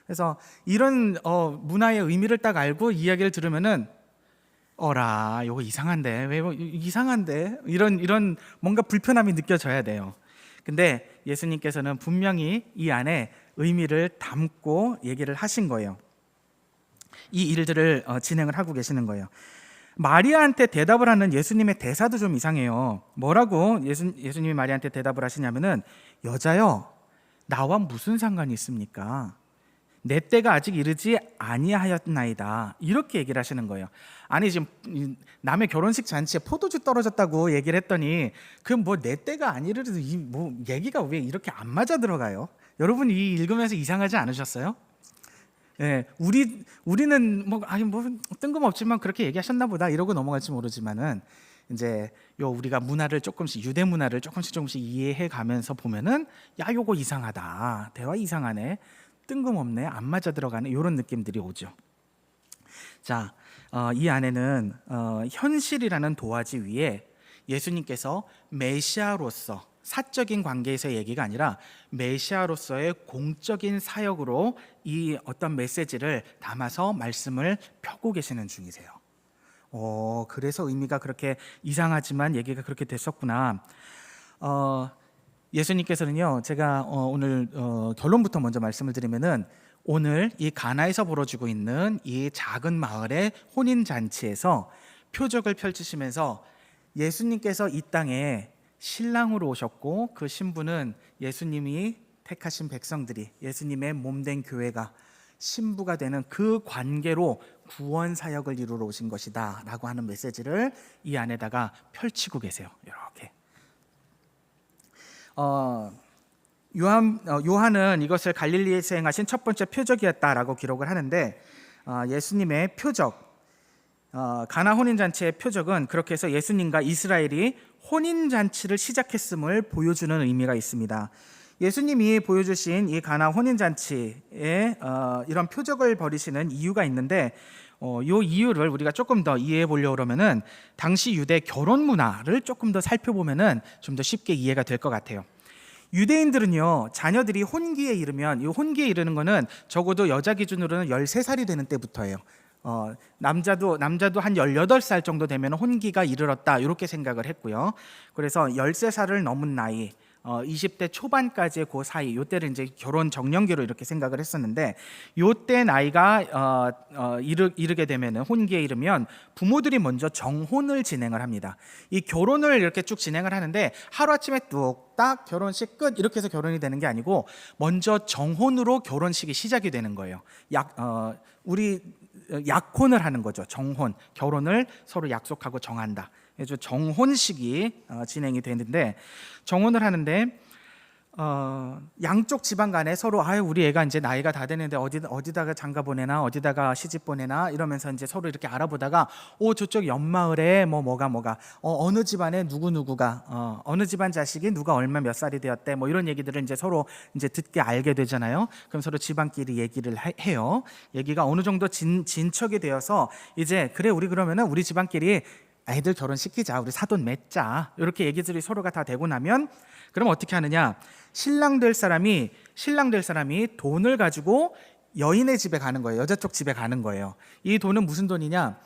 그래서 이런 문화의 의미를 딱 알고 이야기를 들으면은 요거 이상한데, 왜 이상한데, 이런 뭔가 불편함이 느껴져야 돼요. 근데 예수님께서는 분명히 이 안에 의미를 담고 얘기를 하신 거예요. 이 일들을 진행을 하고 계시는 거예요. 마리아한테 대답을 하는 예수님의 대사도 좀 이상해요. 뭐라고 예수님이 마리아한테 대답을 하시냐면은, 여자여, 나와 무슨 상관이 있습니까? 내 때가 아직 이르지 아니하였나이다, 이렇게 얘기를 하시는 거예요. 아니, 지금 남의 결혼식 잔치에 포도주 떨어졌다고 얘기를 했더니 그럼 내 때가 아니르도 얘기가 왜 이렇게 안 맞아 들어가요? 여러분, 이 읽으면서 이상하지 않으셨어요? 네, 우리는 뜬금없지만 그렇게 얘기하셨나 보다 이러고 넘어갈지 모르지만은, 이제 우리가 문화를 조금씩, 유대 문화를 조금씩 이해해 가면서 보면은, 요거 이상하다, 대화 이상하네, 뜬금없네, 안 맞아 들어가는 이런 느낌들이 오죠. 자, 이 안에는 현실이라는 도화지 위에 예수님께서 메시아로서, 사적인 관계에서의 얘기가 아니라 메시아로서의 공적인 사역으로 이 어떤 메시지를 담아서 말씀을 펴고 계시는 중이세요. 그래서 의미가 그렇게 이상하지만 얘기가 그렇게 됐었구나. 예수님께서는요, 제가 오늘 결론부터 먼저 말씀을 드리면은, 오늘 이 가나에서 벌어지고 있는 이 작은 마을의 혼인 잔치에서 표적을 펼치시면서 예수님께서 이 땅에 신랑으로 오셨고, 그 신부는 예수님이 택하신 백성들이, 예수님의 몸된 교회가 신부가 되는 그 관계로 구원 사역을 이루러 오신 것이다 라고 하는 메시지를 이 안에다가 펼치고 계세요. 이렇게 요한은 이것을 갈릴리에서 행하신 첫 번째 표적이었다라고 기록을 하는데, 예수님의 표적, 가나 혼인잔치의 표적은 그렇게 해서 예수님과 이스라엘이 혼인잔치를 시작했음을 보여주는 의미가 있습니다. 예수님이 보여주신 이 가나 혼인잔치에 이런 표적을 벌이시는 이유가 있는데, 이 이유를 우리가 조금 더 이해해 보려고 그러면은 당시 유대 결혼 문화를 조금 더 살펴보면은 좀 더 쉽게 이해가 될 것 같아요. 유대인들은요, 자녀들이 혼기에 이르면, 이 혼기에 이르는 거는 적어도 여자 기준으로는 13살이 되는 때부터예요. 남자도 한 18살 정도 되면 혼기가 이르렀다, 이렇게 생각을 했고요. 그래서 13살을 넘은 나이, 20대 초반까지의 그 사이, 요때를 이제 결혼 정년기로 이렇게 생각을 했었는데, 요때 나이가 이르게 되면은, 혼기에 이르면 부모들이 먼저 정혼을 진행을 합니다. 이 결혼을 이렇게 쭉 진행을 하는데 하루아침에 뚝딱 결혼식 끝 이렇게 해서 결혼이 되는 게 아니고, 먼저 정혼으로 결혼식이 시작이 되는 거예요. 우리 약혼을 하는 거죠. 정혼, 결혼을 서로 약속하고 정한다. 그래서 정혼식이 진행이 되는데, 정혼을 하는데 양쪽 집안 간에 서로 우리 애가 이제 나이가 다 되는데 어디다가 장가 보내나, 어디다가 시집 보내나 이러면서 이제 서로 이렇게 알아보다가, 저쪽 옆마을에 뭐가 어느 집안에 누구가 어느 집안 자식이 누가 얼마 몇 살이 되었대, 뭐 이런 얘기들을 이제 서로 이제 듣게 알게 되잖아요. 그럼 서로 집안끼리 얘기를 해요. 얘기가 어느 정도 진척이 되어서 이제, 그래 우리 그러면은 우리 집안끼리 애들 결혼시키자, 우리 사돈 맺자, 이렇게 얘기들이 서로가 다 되고 나면, 그럼 어떻게 하느냐, 신랑 될 사람이 돈을 가지고 여인의 집에 가는 거예요. 여자 쪽 집에 가는 거예요. 이 돈은 무슨 돈이냐,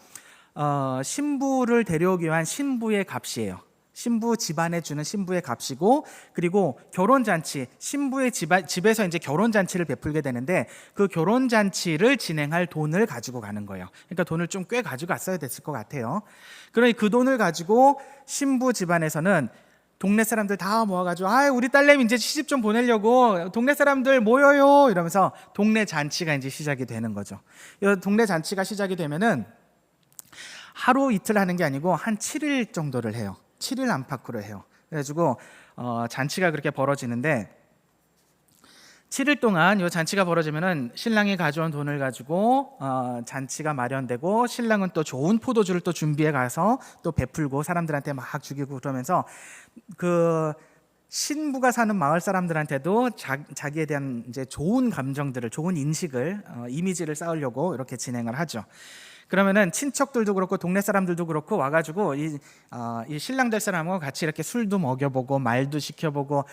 신부를 데려오기 위한 신부의 값이에요. 신부 집안에 주는 신부의 값이고, 그리고 결혼잔치, 신부의 집에서 이제 결혼잔치를 베풀게 되는데, 그 결혼잔치를 진행할 돈을 가지고 가는 거예요. 그러니까 돈을 좀 꽤 가지고 갔어야 됐을 것 같아요. 그러니 그 돈을 가지고 신부 집안에서는 동네 사람들 다 모아가지고, 우리 딸내미 이제 시집 좀 보내려고 동네 사람들 모여요 이러면서 동네 잔치가 이제 시작이 되는 거죠. 이 동네 잔치가 시작이 되면은 하루 이틀 하는 게 아니고 한 7일 정도를 해요. 7일 안팎으로 해요. 그래가지고 잔치가 그렇게 벌어지는데, 7일 동안 이 잔치가 벌어지면은 신랑이 가져온 돈을 가지고 잔치가 마련되고, 신랑은 또 좋은 포도주를 또 준비해 가서 또 베풀고 사람들한테 막 주기고, 그러면서 그 신부가 사는 마을 사람들한테도 자기에 대한 이제 좋은 감정들을, 좋은 인식을, 이미지를 쌓으려고 이렇게 진행을 하죠. 그러면은 친척들도 그렇고 동네 사람들도 그렇고 와가지고 이 신랑 될 사람하고 같이 이렇게 술도 먹여보고 말도 시켜보고,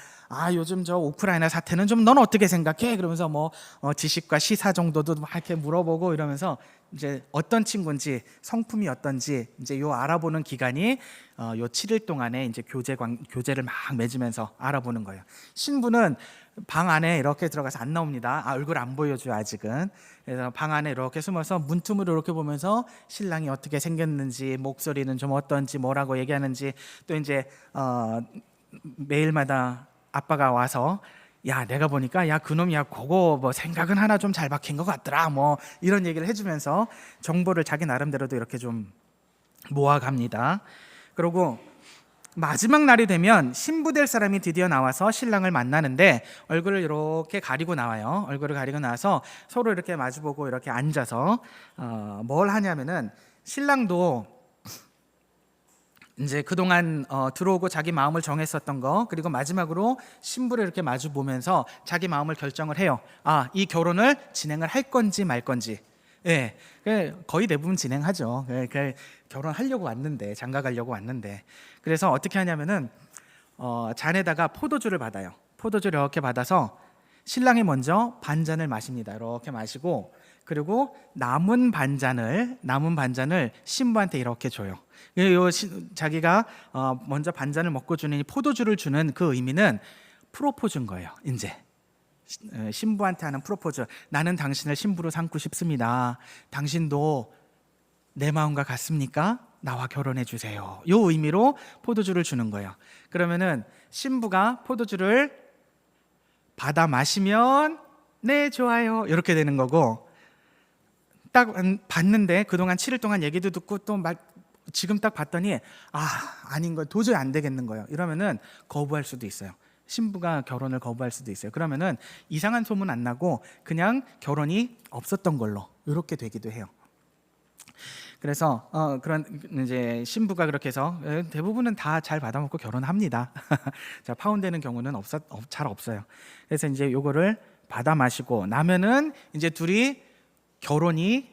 요즘 저 우크라이나 사태는 좀 넌 어떻게 생각해? 그러면서 뭐 지식과 시사 정도도 막 이렇게 물어보고 이러면서 이제 어떤 친구인지, 성품이 어떤지 이제 요 알아보는 기간이 요 7일 동안에 이제 교제를 막 맺으면서 알아보는 거예요. 신부는 방 안에 이렇게 들어가서 안 나옵니다. 얼굴 안 보여줘요, 아직은. 그래서 방 안에 이렇게 숨어서 문틈으로 이렇게 보면서 신랑이 어떻게 생겼는지, 목소리는 좀 어떤지, 뭐라고 얘기하는지, 또 이제 매일마다 아빠가 와서, 야 내가 보니까 야 그놈이 그거 뭐 생각은 하나 좀 잘 박힌 것 같더라, 뭐 이런 얘기를 해주면서 정보를 자기 나름대로도 이렇게 좀 모아갑니다. 그리고 마지막 날이 되면 신부 될 사람이 드디어 나와서 신랑을 만나는데, 얼굴을 이렇게 가리고 나와요. 얼굴을 가리고 나와서 서로 이렇게 마주보고 이렇게 앉아서 뭘 하냐면은, 신랑도 이제 그동안 들어오고 자기 마음을 정했었던 거, 그리고 마지막으로 신부를 이렇게 마주 보면서 자기 마음을 결정을 해요. 이 결혼을 진행을 할 건지 말 건지. 예, 거의 대부분 진행하죠. 결혼하려고 왔는데, 장가 가려고 왔는데. 그래서 어떻게 하냐면은 잔에다가 포도주를 받아요. 포도주를 이렇게 받아서 신랑이 먼저 반잔을 마십니다. 이렇게 마시고, 그리고 남은 반잔을 신부한테 이렇게 줘요. 자기가 먼저 반잔을 먹고 주는 이 포도주를 주는 그 의미는 프로포즈인 거예요. 이제 신부한테 하는 프로포즈. 나는 당신을 신부로 삼고 싶습니다. 당신도 내 마음과 같습니까? 나와 결혼해 주세요. 이 의미로 포도주를 주는 거예요. 그러면은 신부가 포도주를 받아 마시면 네 좋아요 이렇게 되는 거고, 딱 봤는데 그동안 7일 동안 얘기도 듣고 또 지금 딱 봤더니 아닌 거, 도저히 안 되겠는 거예요. 이러면은 거부할 수도 있어요. 신부가 결혼을 거부할 수도 있어요. 그러면은 이상한 소문 안 나고 그냥 결혼이 없었던 걸로 이렇게 되기도 해요. 그래서 그런 이제 신부가 그렇게 해서 대부분은 다 잘 받아먹고 결혼합니다. 자, 파혼되는 경우는 잘 없어요. 그래서 이제 요거를 받아 마시고 나면은 이제 둘이 결혼이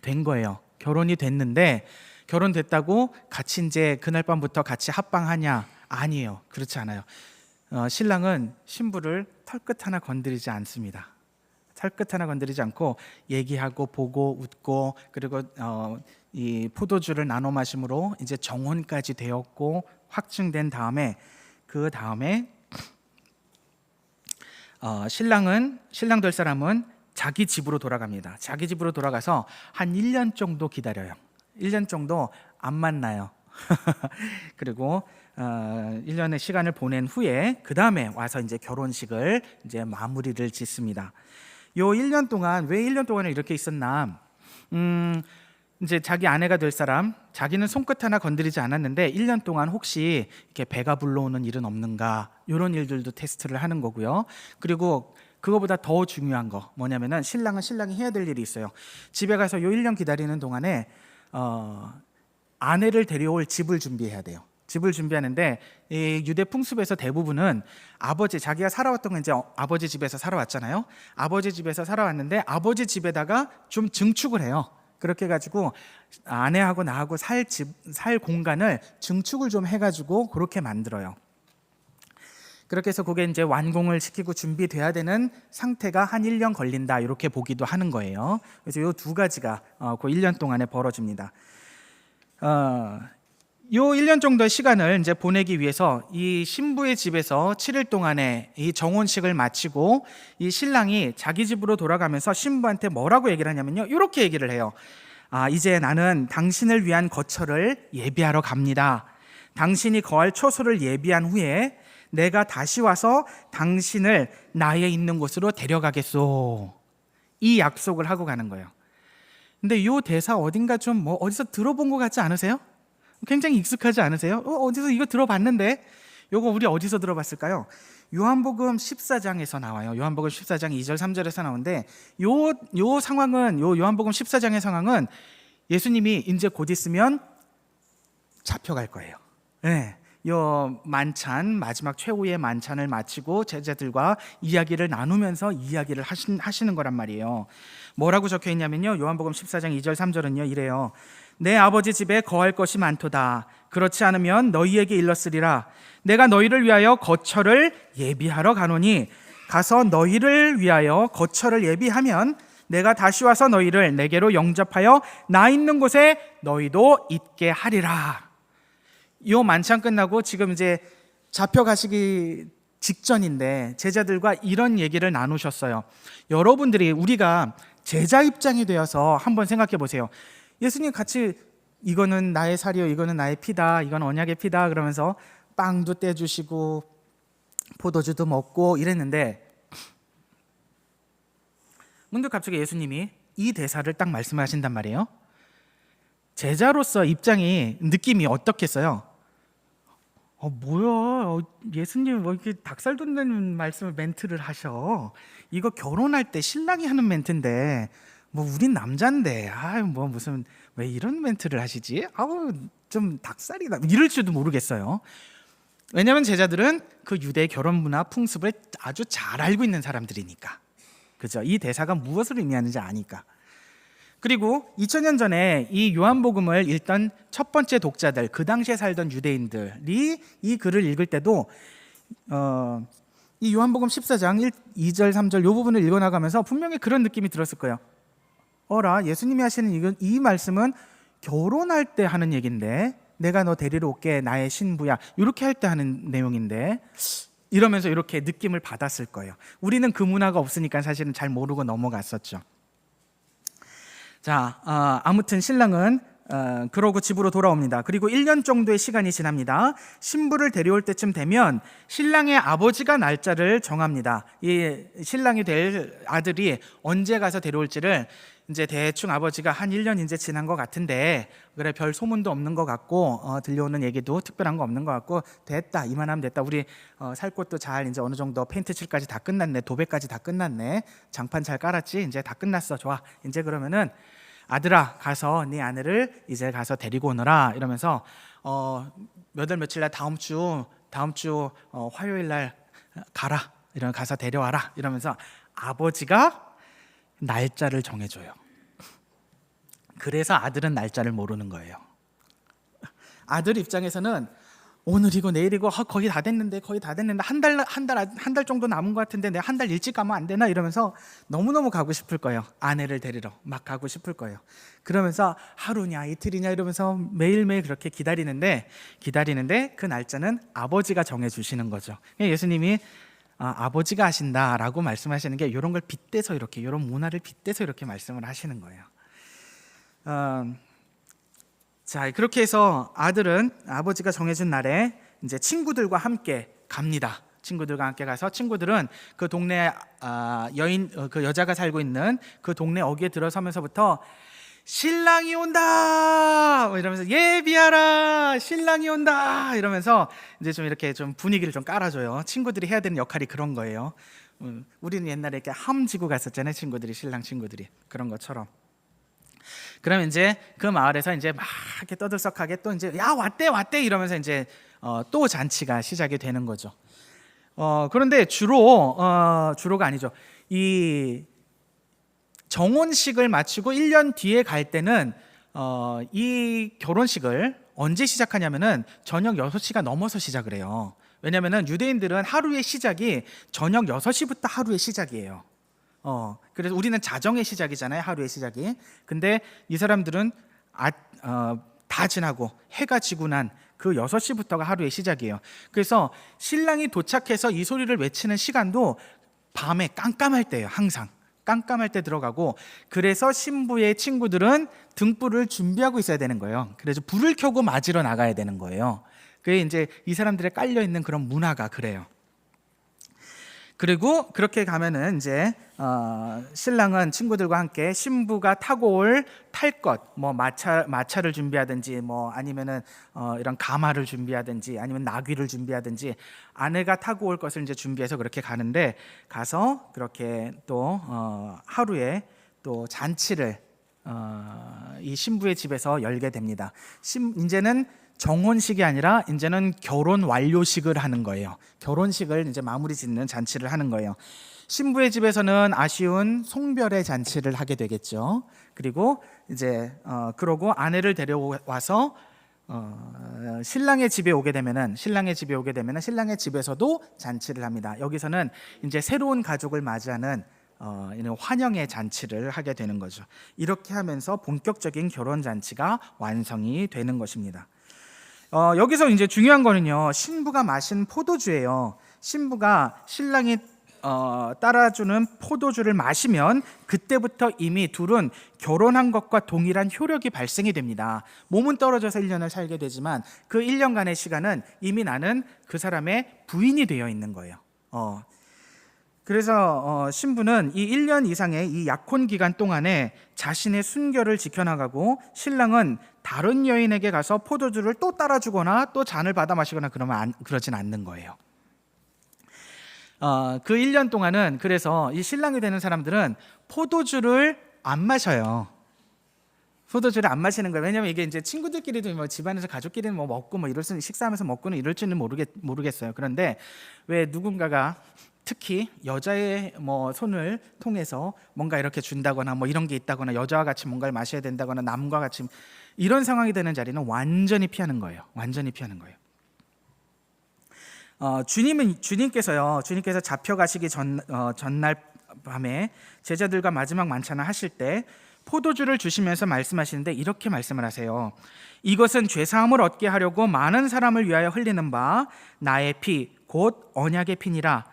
된 거예요. 결혼이 됐는데 결혼됐다고 같이 이제 그날 밤부터 같이 합방하냐? 아니에요. 그렇지 않아요. 신랑은 신부를 털끝 하나 건드리지 않습니다. 털끝 하나 건드리지 않고 얘기하고 보고 웃고 그리고 이 포도주를 나눠 마심으로 이제 정혼까지 되었고 확증된 다음에 그 다음에 신랑 될 사람은 자기 집으로 돌아갑니다. 자기 집으로 돌아가서 한 1년 정도 기다려요. 1년 정도 안 만나요. 그리고 1년의 시간을 보낸 후에 그 다음에 와서 이제 결혼식을 이제 마무리를 짓습니다. 요 1년 동안 왜 1년 동안을 이렇게 있었나? 이제 자기 아내가 될 사람, 자기는 손끝 하나 건드리지 않았는데 1년 동안 혹시 이렇게 배가 불러오는 일은 없는가? 이런 일들도 테스트를 하는 거고요. 그리고 그거보다 더 중요한 거 뭐냐면은 신랑이 해야 될 일이 있어요. 집에 가서 요 1년 기다리는 동안에 아내를 데려올 집을 준비해야 돼요. 집을 준비하는데 이 유대 풍습에서 대부분은 자기가 살아왔던 건 이제 아버지 집에서 살아왔잖아요. 아버지 집에서 살아왔는데 아버지 집에다가 좀 증축을 해요. 그렇게 해가지고 아내하고 나하고 살 공간을 증축을 좀 해가지고 그렇게 만들어요. 그렇게 해서 그게 이제 완공을 시키고 준비돼야 되는 상태가 한 1년 걸린다 이렇게 보기도 하는 거예요. 그래서 이 두 가지가 그 1년 동안에 벌어집니다. 요 1년 정도의 시간을 이제 보내기 위해서 이 신부의 집에서 7일 동안의 이 정혼식을 마치고 이 신랑이 자기 집으로 돌아가면서 신부한테 뭐라고 얘기를 하냐면요. 이렇게 얘기를 해요. 이제 나는 당신을 위한 거처를 예비하러 갑니다. 당신이 거할 초소를 예비한 후에 내가 다시 와서 당신을 나의 있는 곳으로 데려가겠소. 이 약속을 하고 가는 거예요. 근데 이 대사 어딘가 좀 어디서 들어본 것 같지 않으세요? 굉장히 익숙하지 않으세요? 어디서 이거 들어봤는데? 이거 우리 어디서 들어봤을까요? 요한복음 14장에서 나와요. 요한복음 14장 2절 3절에서 나오는데 요 상황은 요한복음 14장의 상황은 예수님이 이제 곧 있으면 잡혀갈 거예요. 네. 요 만찬 마지막 최후의 만찬을 마치고 제자들과 이야기를 나누면서 이야기를 하시는 거란 말이에요. 뭐라고 적혀 있냐면요. 요한복음 14장 2절 3절은요. 이래요. 내 아버지 집에 거할 것이 많도다. 그렇지 않으면 너희에게 일렀으리라. 내가 너희를 위하여 거처를 예비하러 가노니 가서 너희를 위하여 거처를 예비하면 내가 다시 와서 너희를 내게로 영접하여 나 있는 곳에 너희도 있게 하리라. 이 만찬 끝나고 지금 이제 잡혀가시기 직전인데 제자들과 이런 얘기를 나누셨어요. 여러분들이 우리가 제자 입장이 되어서 한번 생각해 보세요. 예수님 같이 이거는 나의 살이요, 이거는 나의 피다, 이건 언약의 피다 그러면서 빵도 떼주시고 포도주도 먹고 이랬는데 문득 갑자기 예수님이 이 대사를 딱 말씀하신단 말이에요. 제자로서 느낌이 어떻겠어요? 뭐야, 예수님 뭐 이렇게 닭살 돋는 말씀을 멘트를 하셔. 이거 결혼할 때 신랑이 하는 멘트인데 뭐 우린 남잔데 뭐 무슨 왜 이런 멘트를 하시지? 좀 닭살이다 이럴지도 모르겠어요. 왜냐하면 제자들은 그 유대 결혼 문화 풍습을 아주 잘 알고 있는 사람들이니까. 그죠? 이 대사가 무엇을 의미하는지 아니까. 그리고 2000년 전에 이 요한복음을 읽던 첫 번째 독자들, 그 당시에 살던 유대인들이 이 글을 읽을 때도 이 요한복음 14장 2절 3절 이 부분을 읽어나가면서 분명히 그런 느낌이 들었을 거예요. 예수님이 하시는 이 말씀은 결혼할 때 하는 얘기인데 내가 너 데리러 올게 나의 신부야 이렇게 할 때 하는 내용인데 이러면서 이렇게 느낌을 받았을 거예요. 우리는 그 문화가 없으니까 사실은 잘 모르고 넘어갔었죠. 자, 아무튼 신랑은 그러고 집으로 돌아옵니다. 그리고 1년 정도의 시간이 지납니다. 신부를 데려올 때쯤 되면 신랑의 아버지가 날짜를 정합니다. 이 신랑이 될 아들이 언제 가서 데려올지를 이제 대충 아버지가 한 1년 이제 지난 것 같은데 그래 별 소문도 없는 것 같고 들려오는 얘기도 특별한 거 없는 것 같고 됐다 이만하면 됐다 우리 살 곳도 잘 이제 어느 정도 페인트 칠까지 다 끝났네 도배까지 다 끝났네 장판 잘 깔았지 이제 다 끝났어 좋아 이제 그러면은 아들아 가서 네 아내를 이제 가서 데리고 오너라 이러면서 몇 월 며칠 날 다음 주 화요일 날 가라 이러면 가서 데려와라 이러면서 아버지가 날짜를 정해줘요. 그래서 아들은 날짜를 모르는 거예요. 아들 입장에서는 오늘이고 내일이고 거의 다 됐는데 한 달 정도 남은 것 같은데 내가 한 달 일찍 가면 안 되나 이러면서 너무너무 가고 싶을 거예요. 아내를 데리러 막 가고 싶을 거예요. 그러면서 하루냐 이틀이냐 이러면서 매일매일 그렇게 기다리는데 그 날짜는 아버지가 정해주시는 거죠. 예수님이 아버지가 하신다라고 말씀하시는 게 이런 걸 빗대서 이렇게 이런 문화를 빗대서 이렇게 말씀을 하시는 거예요. 자 그렇게 해서 아들은 아버지가 정해준 날에 이제 친구들과 함께 갑니다. 친구들과 함께 가서 친구들은 그 동네 그 여자가 살고 있는 그 동네 어귀에 들어서면서부터 신랑이 온다 이러면서 예비하라 신랑이 온다 이러면서 이제 좀 이렇게 좀 분위기를 좀 깔아줘요. 친구들이 해야 되는 역할이 그런 거예요. 우리는 옛날에 이렇게 함지고 갔었잖아요. 신랑 친구들이 그런 것처럼. 그럼 이제 그 마을에서 이제 막 이렇게 떠들썩하게 또 이제 야 왔대 이러면서 이제 또 잔치가 시작이 되는 거죠. 그런데 주로가 아니죠. 이 정혼식을 마치고 1년 뒤에 갈 때는 이 결혼식을 언제 시작하냐면은 저녁 6시가 넘어서 시작을 해요. 왜냐면은 유대인들은 하루의 시작이 저녁 6시부터 하루의 시작이에요. 그래서 우리는 자정의 시작이잖아요. 하루의 시작이. 근데 이 사람들은 다 지나고 해가 지고 난 그 6시부터가 하루의 시작이에요. 그래서 신랑이 도착해서 이 소리를 외치는 시간도 밤에 깜깜할 때예요. 항상 깜깜할 때 들어가고 그래서 신부의 친구들은 등불을 준비하고 있어야 되는 거예요. 그래서 불을 켜고 맞으러 나가야 되는 거예요. 그게 이제 이 사람들의 깔려 있는 그런 문화가 그래요. 그리고 그렇게 가면은 이제 신랑은 친구들과 함께 신부가 타고 올 탈 것, 뭐 마차를 준비하든지, 뭐 아니면은 이런 가마를 준비하든지, 아니면 나귀를 준비하든지, 아내가 타고 올 것을 이제 준비해서 그렇게 가는데 가서 그렇게 또 하루에 또 잔치를 이 신부의 집에서 열게 됩니다. 이제는 정혼식이 아니라 이제는 결혼 완료식을 하는 거예요. 결혼식을 이제 마무리 짓는 잔치를 하는 거예요. 신부의 집에서는 아쉬운 송별의 잔치를 하게 되겠죠. 그리고 이제 그러고 아내를 데려와서 신랑의 집에 오게 되면은 신랑의 집에서도 잔치를 합니다. 여기서는 이제 새로운 가족을 맞이하는 환영의 잔치를 하게 되는 거죠. 이렇게 하면서 본격적인 결혼 잔치가 완성이 되는 것입니다. 여기서 이제 중요한 거는요, 신부가 마신 포도주예요. 신부가 신랑이 따라주는 포도주를 마시면 그때부터 이미 둘은 결혼한 것과 동일한 효력이 발생이 됩니다. 몸은 떨어져서 1년을 살게 되지만 그 1년간의 시간은 이미 나는 그 사람의 부인이 되어 있는 거예요. 그래서 신부는 이 1년 이상의 이 약혼 기간 동안에 자신의 순결을 지켜나가고 신랑은 다른 여인에게 가서 포도주를 또 따라주거나 또 잔을 받아 마시거나 그러진 않는 거예요. 그 1년 동안은 그래서 이 신랑이 되는 사람들은 포도주를 안 마셔요. 포도주를 안 마시는 거예요. 왜냐하면 이게 이제 친구들끼리도 뭐 집안에서 가족끼리는 뭐 먹고 뭐 이럴 수는 식사하면서 먹고는 이럴지는 모르겠어요. 그런데 왜 누군가가 특히 여자의 뭐 손을 통해서 뭔가 이렇게 준다거나 뭐 이런 게 있다거나 여자와 같이 뭔가를 마셔야 된다거나 남과 같이 이런 상황이 되는 자리는 완전히 피하는 거예요. 완전히 피하는 거예요. 주님께서 잡혀가시기 전날 밤에 제자들과 마지막 만찬을 하실 때 포도주를 주시면서 말씀하시는데 이렇게 말씀을 하세요. 이것은 죄사함을 얻게 하려고 많은 사람을 위하여 흘리는 바 나의 피 곧 언약의 피니라.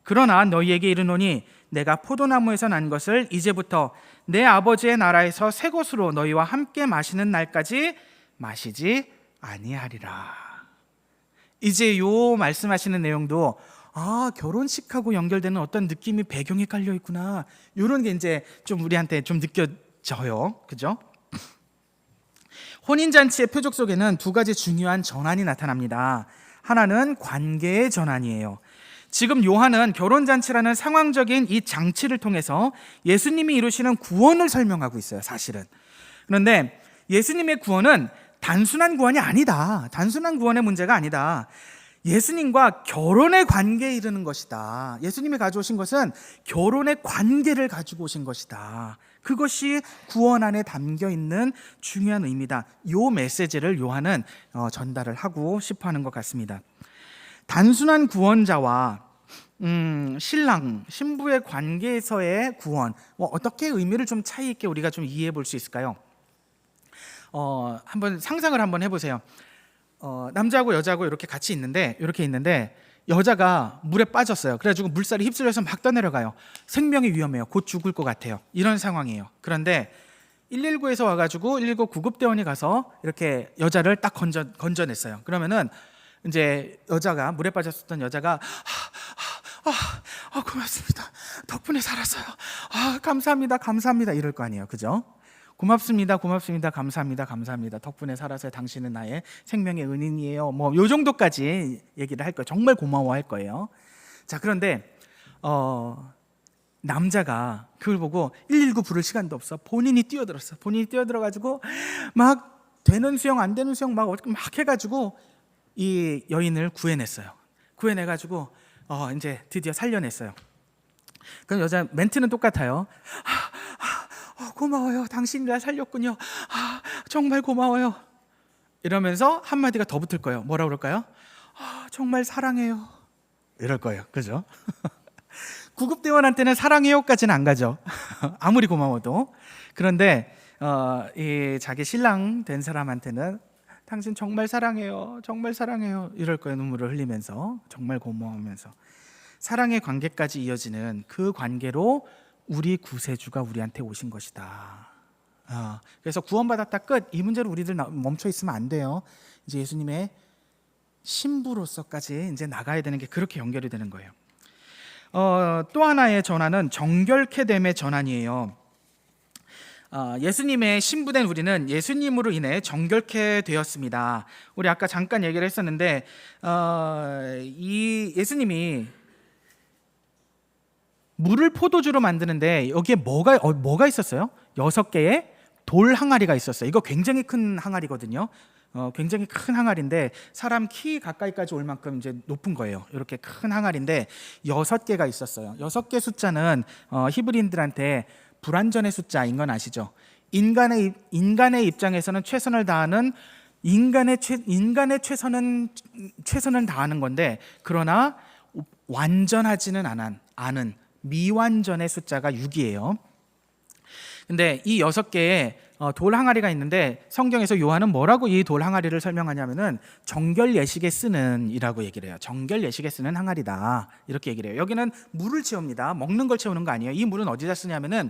그러나 너희에게 이르노니 내가 포도나무에서 난 것을 이제부터 내 아버지의 나라에서 새 것으로 너희와 함께 마시는 날까지 마시지 아니하리라. 이제 요 말씀하시는 내용도 결혼식하고 연결되는 어떤 느낌이 배경에 깔려 있구나. 이런 게 이제 좀 우리한테 좀 이루어져요. 그죠? 혼인잔치의 표적 속에는 두 가지 중요한 전환이 나타납니다. 하나는 관계의 전환이에요. 지금 요한은 결혼잔치라는 상황적인 이 장치를 통해서 예수님이 이루시는 구원을 설명하고 있어요, 사실은. 그런데 예수님의 구원은 단순한 구원이 아니다. 단순한 구원의 문제가 아니다. 예수님과 결혼의 관계에 이르는 것이다. 예수님이 가져오신 것은 결혼의 관계를 가지고 오신 것이다. 그것이 구원 안에 담겨 있는 중요한 의미다. 이 메시지를 요한은 전달을 하고 싶어 하는 것 같습니다. 단순한 구원자와 신랑, 신부의 관계에서의 구원, 어떻게 의미를 좀 차이 있게 우리가 좀 이해해 볼 수 있을까요? 한번 상상을 한번 해보세요. 남자하고 여자하고 이렇게 같이 있는데 여자가 물에 빠졌어요. 그래가지고 물살이 휩쓸려서 막 떠내려가요. 생명이 위험해요. 곧 죽을 것 같아요. 이런 상황이에요. 그런데 119에서 와가지고 119 구급대원이 가서 이렇게 여자를 딱 건져냈어요. 그러면은 이제 여자가, 물에 빠졌었던 여자가 고맙습니다. 덕분에 살았어요. 감사합니다. 이럴 거 아니에요. 그죠? 고맙습니다. 감사합니다. 덕분에 살아서 당신은 나의 생명의 은인이에요. 요 정도까지 얘기를 할 거예요. 정말 고마워할 거예요. 자, 그런데 남자가 그걸 보고 119 부를 시간도 없어. 본인이 뛰어들어가지고 막 되는 수영 안 되는 수영 막 해가지고 이 여인을 구해내가지고 이제 드디어 살려냈어요. 그럼 여자 멘트는 똑같아요. 고마워요. 당신이 날 살렸군요. 정말 고마워요. 이러면서 한마디가 더 붙을 거예요. 뭐라고 그럴까요? 정말 사랑해요. 이럴 거예요. 그죠? 구급대원한테는 사랑해요까지는 안 가죠. 아무리 고마워도. 그런데 이 자기 신랑 된 사람한테는 당신 정말 사랑해요. 이럴 거예요. 눈물을 흘리면서, 정말 고마워하면서. 사랑의 관계까지 이어지는 그 관계로 우리 구세주가 우리한테 오신 것이다. 그래서 구원받았다 끝. 이 문제로 우리들 멈춰 있으면 안 돼요. 이제 예수님의 신부로서까지 이제 나가야 되는 게 그렇게 연결이 되는 거예요. 또 하나의 전환은 정결케 됨의 전환이에요. 예수님의 신부된 우리는 예수님으로 인해 정결케 되었습니다. 우리 아까 잠깐 얘기를 했었는데 이 예수님이 물을 포도주로 만드는데 여기에 뭐가 있었어요? 6개의 돌 항아리가 있었어요. 이거 굉장히 큰 항아리거든요. 굉장히 큰 항아리인데 사람 키 가까이까지 올 만큼 이제 높은 거예요. 이렇게 큰 항아리인데 6개가 있었어요. 6개 숫자는 히브리인들한테 불완전의 숫자인 건 아시죠? 인간의 입장에서는 최선을 다하는 인간의 최선을 다하는 건데, 그러나 완전하지는 않은 미완전의 숫자가 6이에요. 근데 이 6개의 돌 항아리가 있는데 성경에서 요한은 뭐라고 이 돌 항아리를 설명하냐면은 정결 예식에 쓰는 이라고 얘기를 해요. 정결 예식에 쓰는 항아리다, 이렇게 얘기를 해요. 여기는 물을 채웁니다. 먹는 걸 채우는 거 아니에요. 이 물은 어디다 쓰냐면은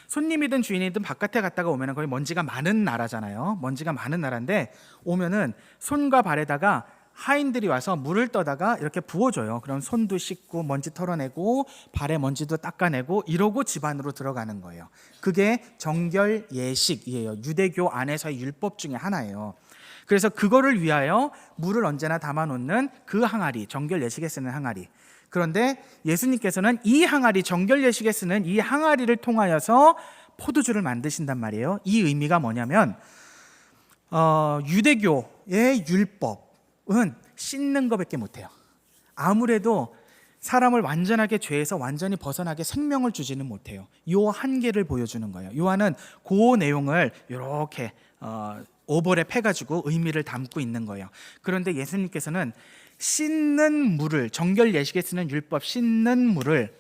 손님이든 주인이든 바깥에 갔다가 오면은 거기 먼지가 많은 나라잖아요. 먼지가 많은 나라인데 오면은 손과 발에다가 하인들이 와서 물을 떠다가 이렇게 부어줘요. 그럼 손도 씻고 먼지 털어내고 발에 먼지도 닦아내고 이러고 집 안으로 들어가는 거예요. 그게 정결 예식이에요. 유대교 안에서의 율법 중에 하나예요. 그래서 그거를 위하여 물을 언제나 담아놓는 그 항아리, 정결 예식에 쓰는 항아리. 그런데 예수님께서는 이 항아리, 정결 예식에 쓰는 이 항아리를 통하여서 포도주를 만드신단 말이에요. 이 의미가 뭐냐면 유대교의 율법 은 씻는 것밖에 못해요. 아무래도 사람을 완전하게 죄에서 완전히 벗어나게 생명을 주지는 못해요. 요 한계를 보여주는 거예요. 요한은 그 내용을 이렇게 오버랩 해가지고 의미를 담고 있는 거예요. 그런데 예수님께서는 씻는 물을, 정결 예식에 쓰는 율법 씻는 물을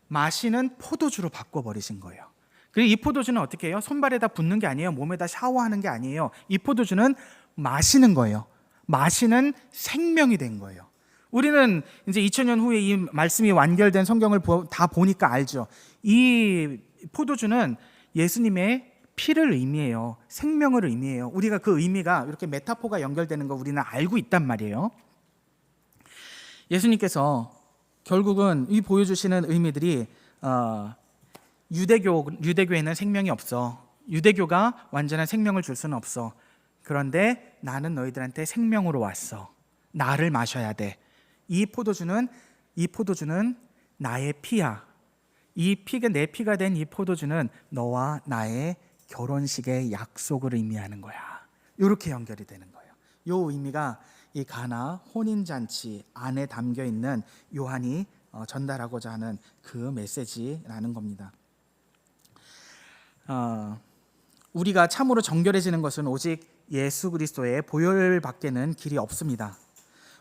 마시는 포도주로 바꿔버리신 거예요. 그리고 이 포도주는 어떻게 해요? 손발에다 붓는 게 아니에요. 몸에다 샤워하는 게 아니에요. 이 포도주는 마시는 거예요. 마시는 생명이 된 거예요. 우리는 이제 2000년 후에 이 말씀이 완결된 성경을 다 보니까 알죠. 이 포도주는 예수님의 피를 의미해요. 생명을 의미해요. 우리가 그 의미가 이렇게 메타포가 연결되는 거 우리는 알고 있단 말이에요. 예수님께서 결국은 이 보여주시는 의미들이 유대교에는 생명이 없어. 유대교가 완전한 생명을 줄 수는 없어. 그런데 나는 너희들한테 생명으로 왔어. 나를 마셔야 돼. 이 포도주는 나의 피야. 이 피가 내 피가 된 이 포도주는 너와 나의 결혼식의 약속을 의미하는 거야. 이렇게 연결이 되는 거예요. 이 의미가 이 가나 혼인잔치 안에 담겨 있는 요한이 전달하고자 하는 그 메시지라는 겁니다. 우리가 참으로 정결해지는 것은 오직 예수 그리스도의 보혈밖에는 길이 없습니다.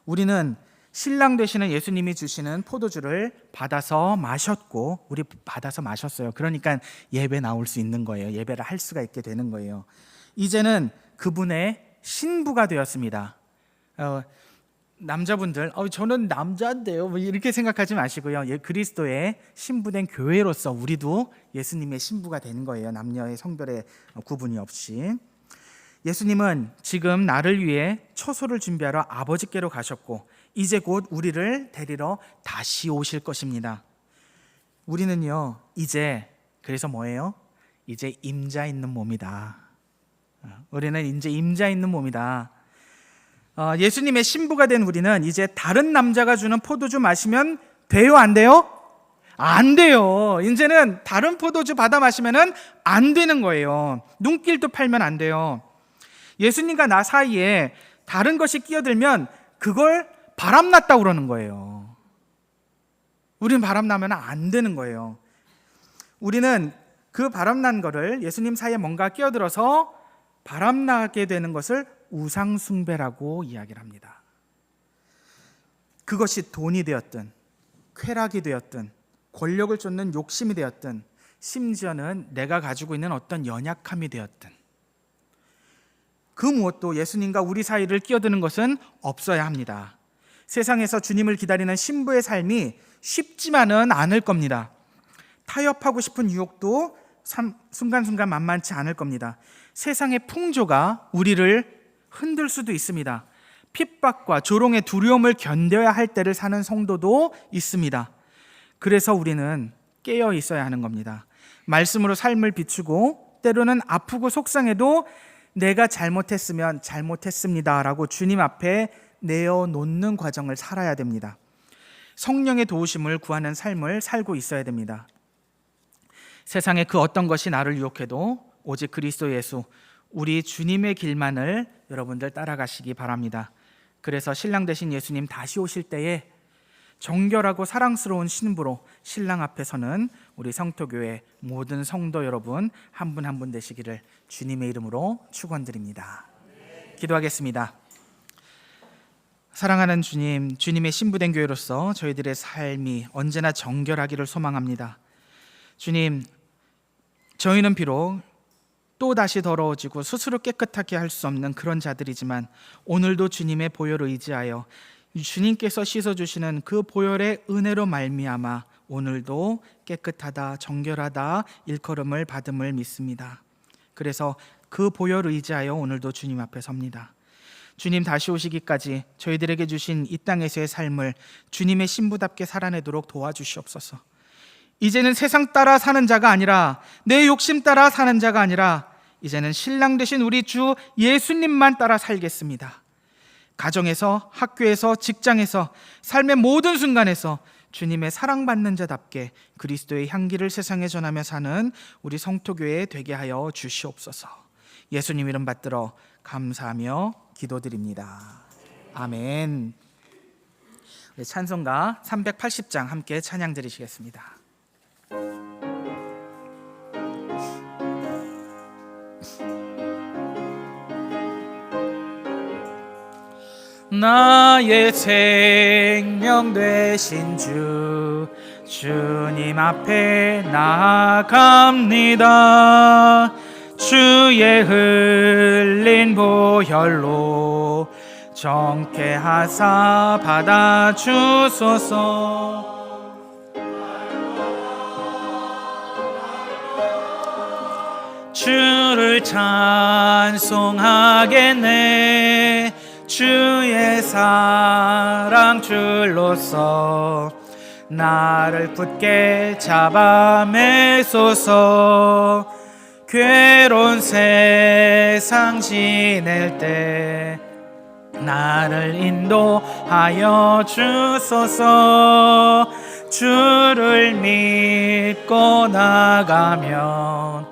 우리는 신랑 되시는 예수님이 주시는 포도주를 받아서 마셨고, 우리 받아서 마셨어요. 그러니까 예배 나올 수 있는 거예요. 예배를 할 수가 있게 되는 거예요. 이제는 그분의 신부가 되었습니다. 남자분들, 저는 남자인데요, 뭐 이렇게 생각하지 마시고요. 그리스도의 신부된 교회로서 우리도 예수님의 신부가 되는 거예요. 남녀의 성별의 구분이 없이. 예수님은 지금 나를 위해 초소를 준비하러 아버지께로 가셨고, 이제 곧 우리를 데리러 다시 오실 것입니다. 우리는요, 이제 그래서 뭐예요? 이제 임자 있는 몸이다. 우리는 이제 임자 있는 몸이다. 예수님의 신부가 된 우리는 이제 다른 남자가 주는 포도주 마시면 돼요, 안 돼요? 안 돼요. 이제는 다른 포도주 받아 마시면 안 되는 거예요. 눈길도 팔면 안 돼요. 예수님과 나 사이에 다른 것이 끼어들면 그걸 바람났다고 그러는 거예요. 우리는 바람나면 안 되는 거예요. 우리는 그 바람난 거를, 예수님 사이에 뭔가 끼어들어서 바람나게 되는 것을 우상숭배라고 이야기를 합니다. 그것이 돈이 되었든 쾌락이 되었든 권력을 쫓는 욕심이 되었든 심지어는 내가 가지고 있는 어떤 연약함이 되었든 그 무엇도 예수님과 우리 사이를 끼어드는 것은 없어야 합니다. 세상에서 주님을 기다리는 신부의 삶이 쉽지만은 않을 겁니다. 타협하고 싶은 유혹도 순간순간 만만치 않을 겁니다. 세상의 풍조가 우리를 흔들 수도 있습니다. 핍박과 조롱의 두려움을 견뎌야 할 때를 사는 성도도 있습니다. 그래서 우리는 깨어 있어야 하는 겁니다. 말씀으로 삶을 비추고 때로는 아프고 속상해도 내가 잘못했으면 잘못했습니다라고 주님 앞에 내어놓는 과정을 살아야 됩니다. 성령의 도우심을 구하는 삶을 살고 있어야 됩니다. 세상의 그 어떤 것이 나를 유혹해도 오직 그리스도 예수, 우리 주님의 길만을 여러분들 따라가시기 바랍니다. 그래서 신랑 되신 예수님 다시 오실 때에 정결하고 사랑스러운 신부로 신랑 앞에 서는 우리 성토교회 모든 성도 여러분 한 분 한 분 되시기를 주님의 이름으로 축원드립니다. 기도하겠습니다. 사랑하는 주님, 주님의 신부된 교회로서 저희들의 삶이 언제나 정결하기를 소망합니다. 주님, 저희는 비록 또 다시 더러워지고 스스로 깨끗하게 할 수 없는 그런 자들이지만 오늘도 주님의 보혈을 의지하여 주님께서 씻어주시는 그 보혈의 은혜로 말미암아 오늘도 깨끗하다, 정결하다 일컬음을 받음을 믿습니다. 그래서 그 보혈을 의지하여 오늘도 주님 앞에 섭니다. 주님 다시 오시기까지 저희들에게 주신 이 땅에서의 삶을 주님의 신부답게 살아내도록 도와주시옵소서. 이제는 세상 따라 사는 자가 아니라 내 욕심 따라 사는 자가 아니라 이제는 신랑 되신 우리 주 예수님만 따라 살겠습니다. 가정에서, 학교에서, 직장에서, 삶의 모든 순간에서 주님의 사랑받는 자답게 그리스도의 향기를 세상에 전하며 사는 우리 성토교회 되게 하여 주시옵소서. 예수님 이름 받들어 감사하며 기도드립니다. 아멘. 우리 찬송가 380장 함께 찬양 드리시겠습니다. 나의 생명 되신 주 주님 앞에 나아갑니다. 주의 흘린 보혈로 정케하사 받아주소서. 주를 찬송하겠네. 주의 사랑 줄로서 나를 굳게 잡아 매소서. 괴로운 세상 지낼 때 나를 인도하여 주소서. 주를 믿고 나가면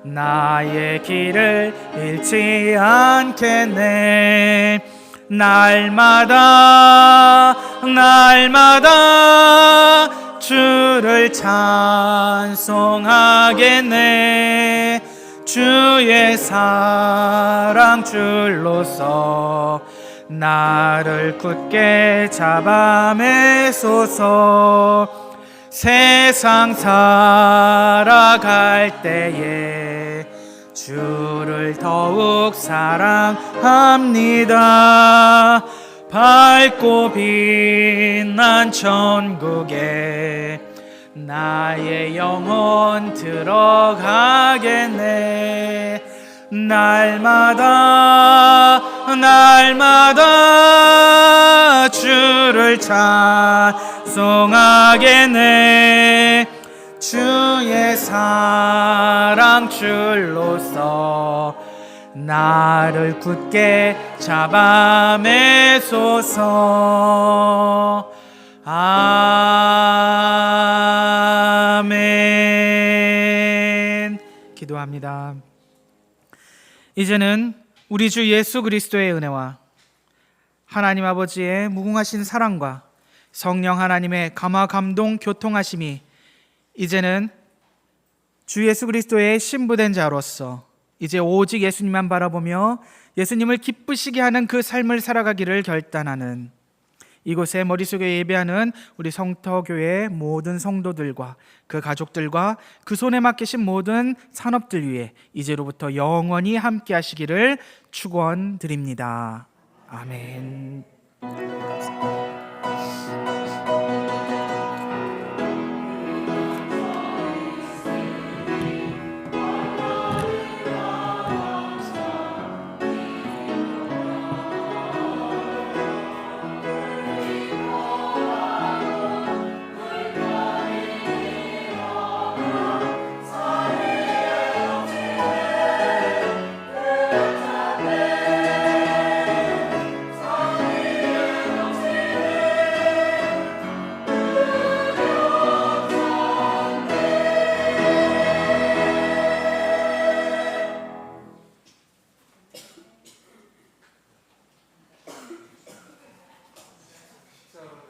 나의 길을 잃지 않겠네. 날마다 주를 찬송하겠네. 주의 사랑 줄로서 나를 굳게 잡아매소서. 세상 살아갈 때에 주를 더욱 사랑합니다. 밝고 빛난 천국에 나의 영혼 들어가겠네. 날마다 주를 찬송하겠네. 주의 사랑 줄로서 나를 굳게 잡아매소서. 아멘. 기도합니다. 이제는 우리 주 예수 그리스도의 은혜와 하나님 아버지의 무궁하신 사랑과 성령 하나님의 감화 감동 교통하심이 이제는 주 예수 그리스도의 신부된 자로서 이제 오직 예수님만 바라보며 예수님을 기쁘시게 하는 그 삶을 살아가기를 결단하는 이곳에 머릿속에 예배하는 우리 성터교회 모든 성도들과 그 가족들과 그 손에 맡기신 모든 산업들 위해 이제로부터 영원히 함께 하시기를 축원드립니다. 아멘. 감사합니다.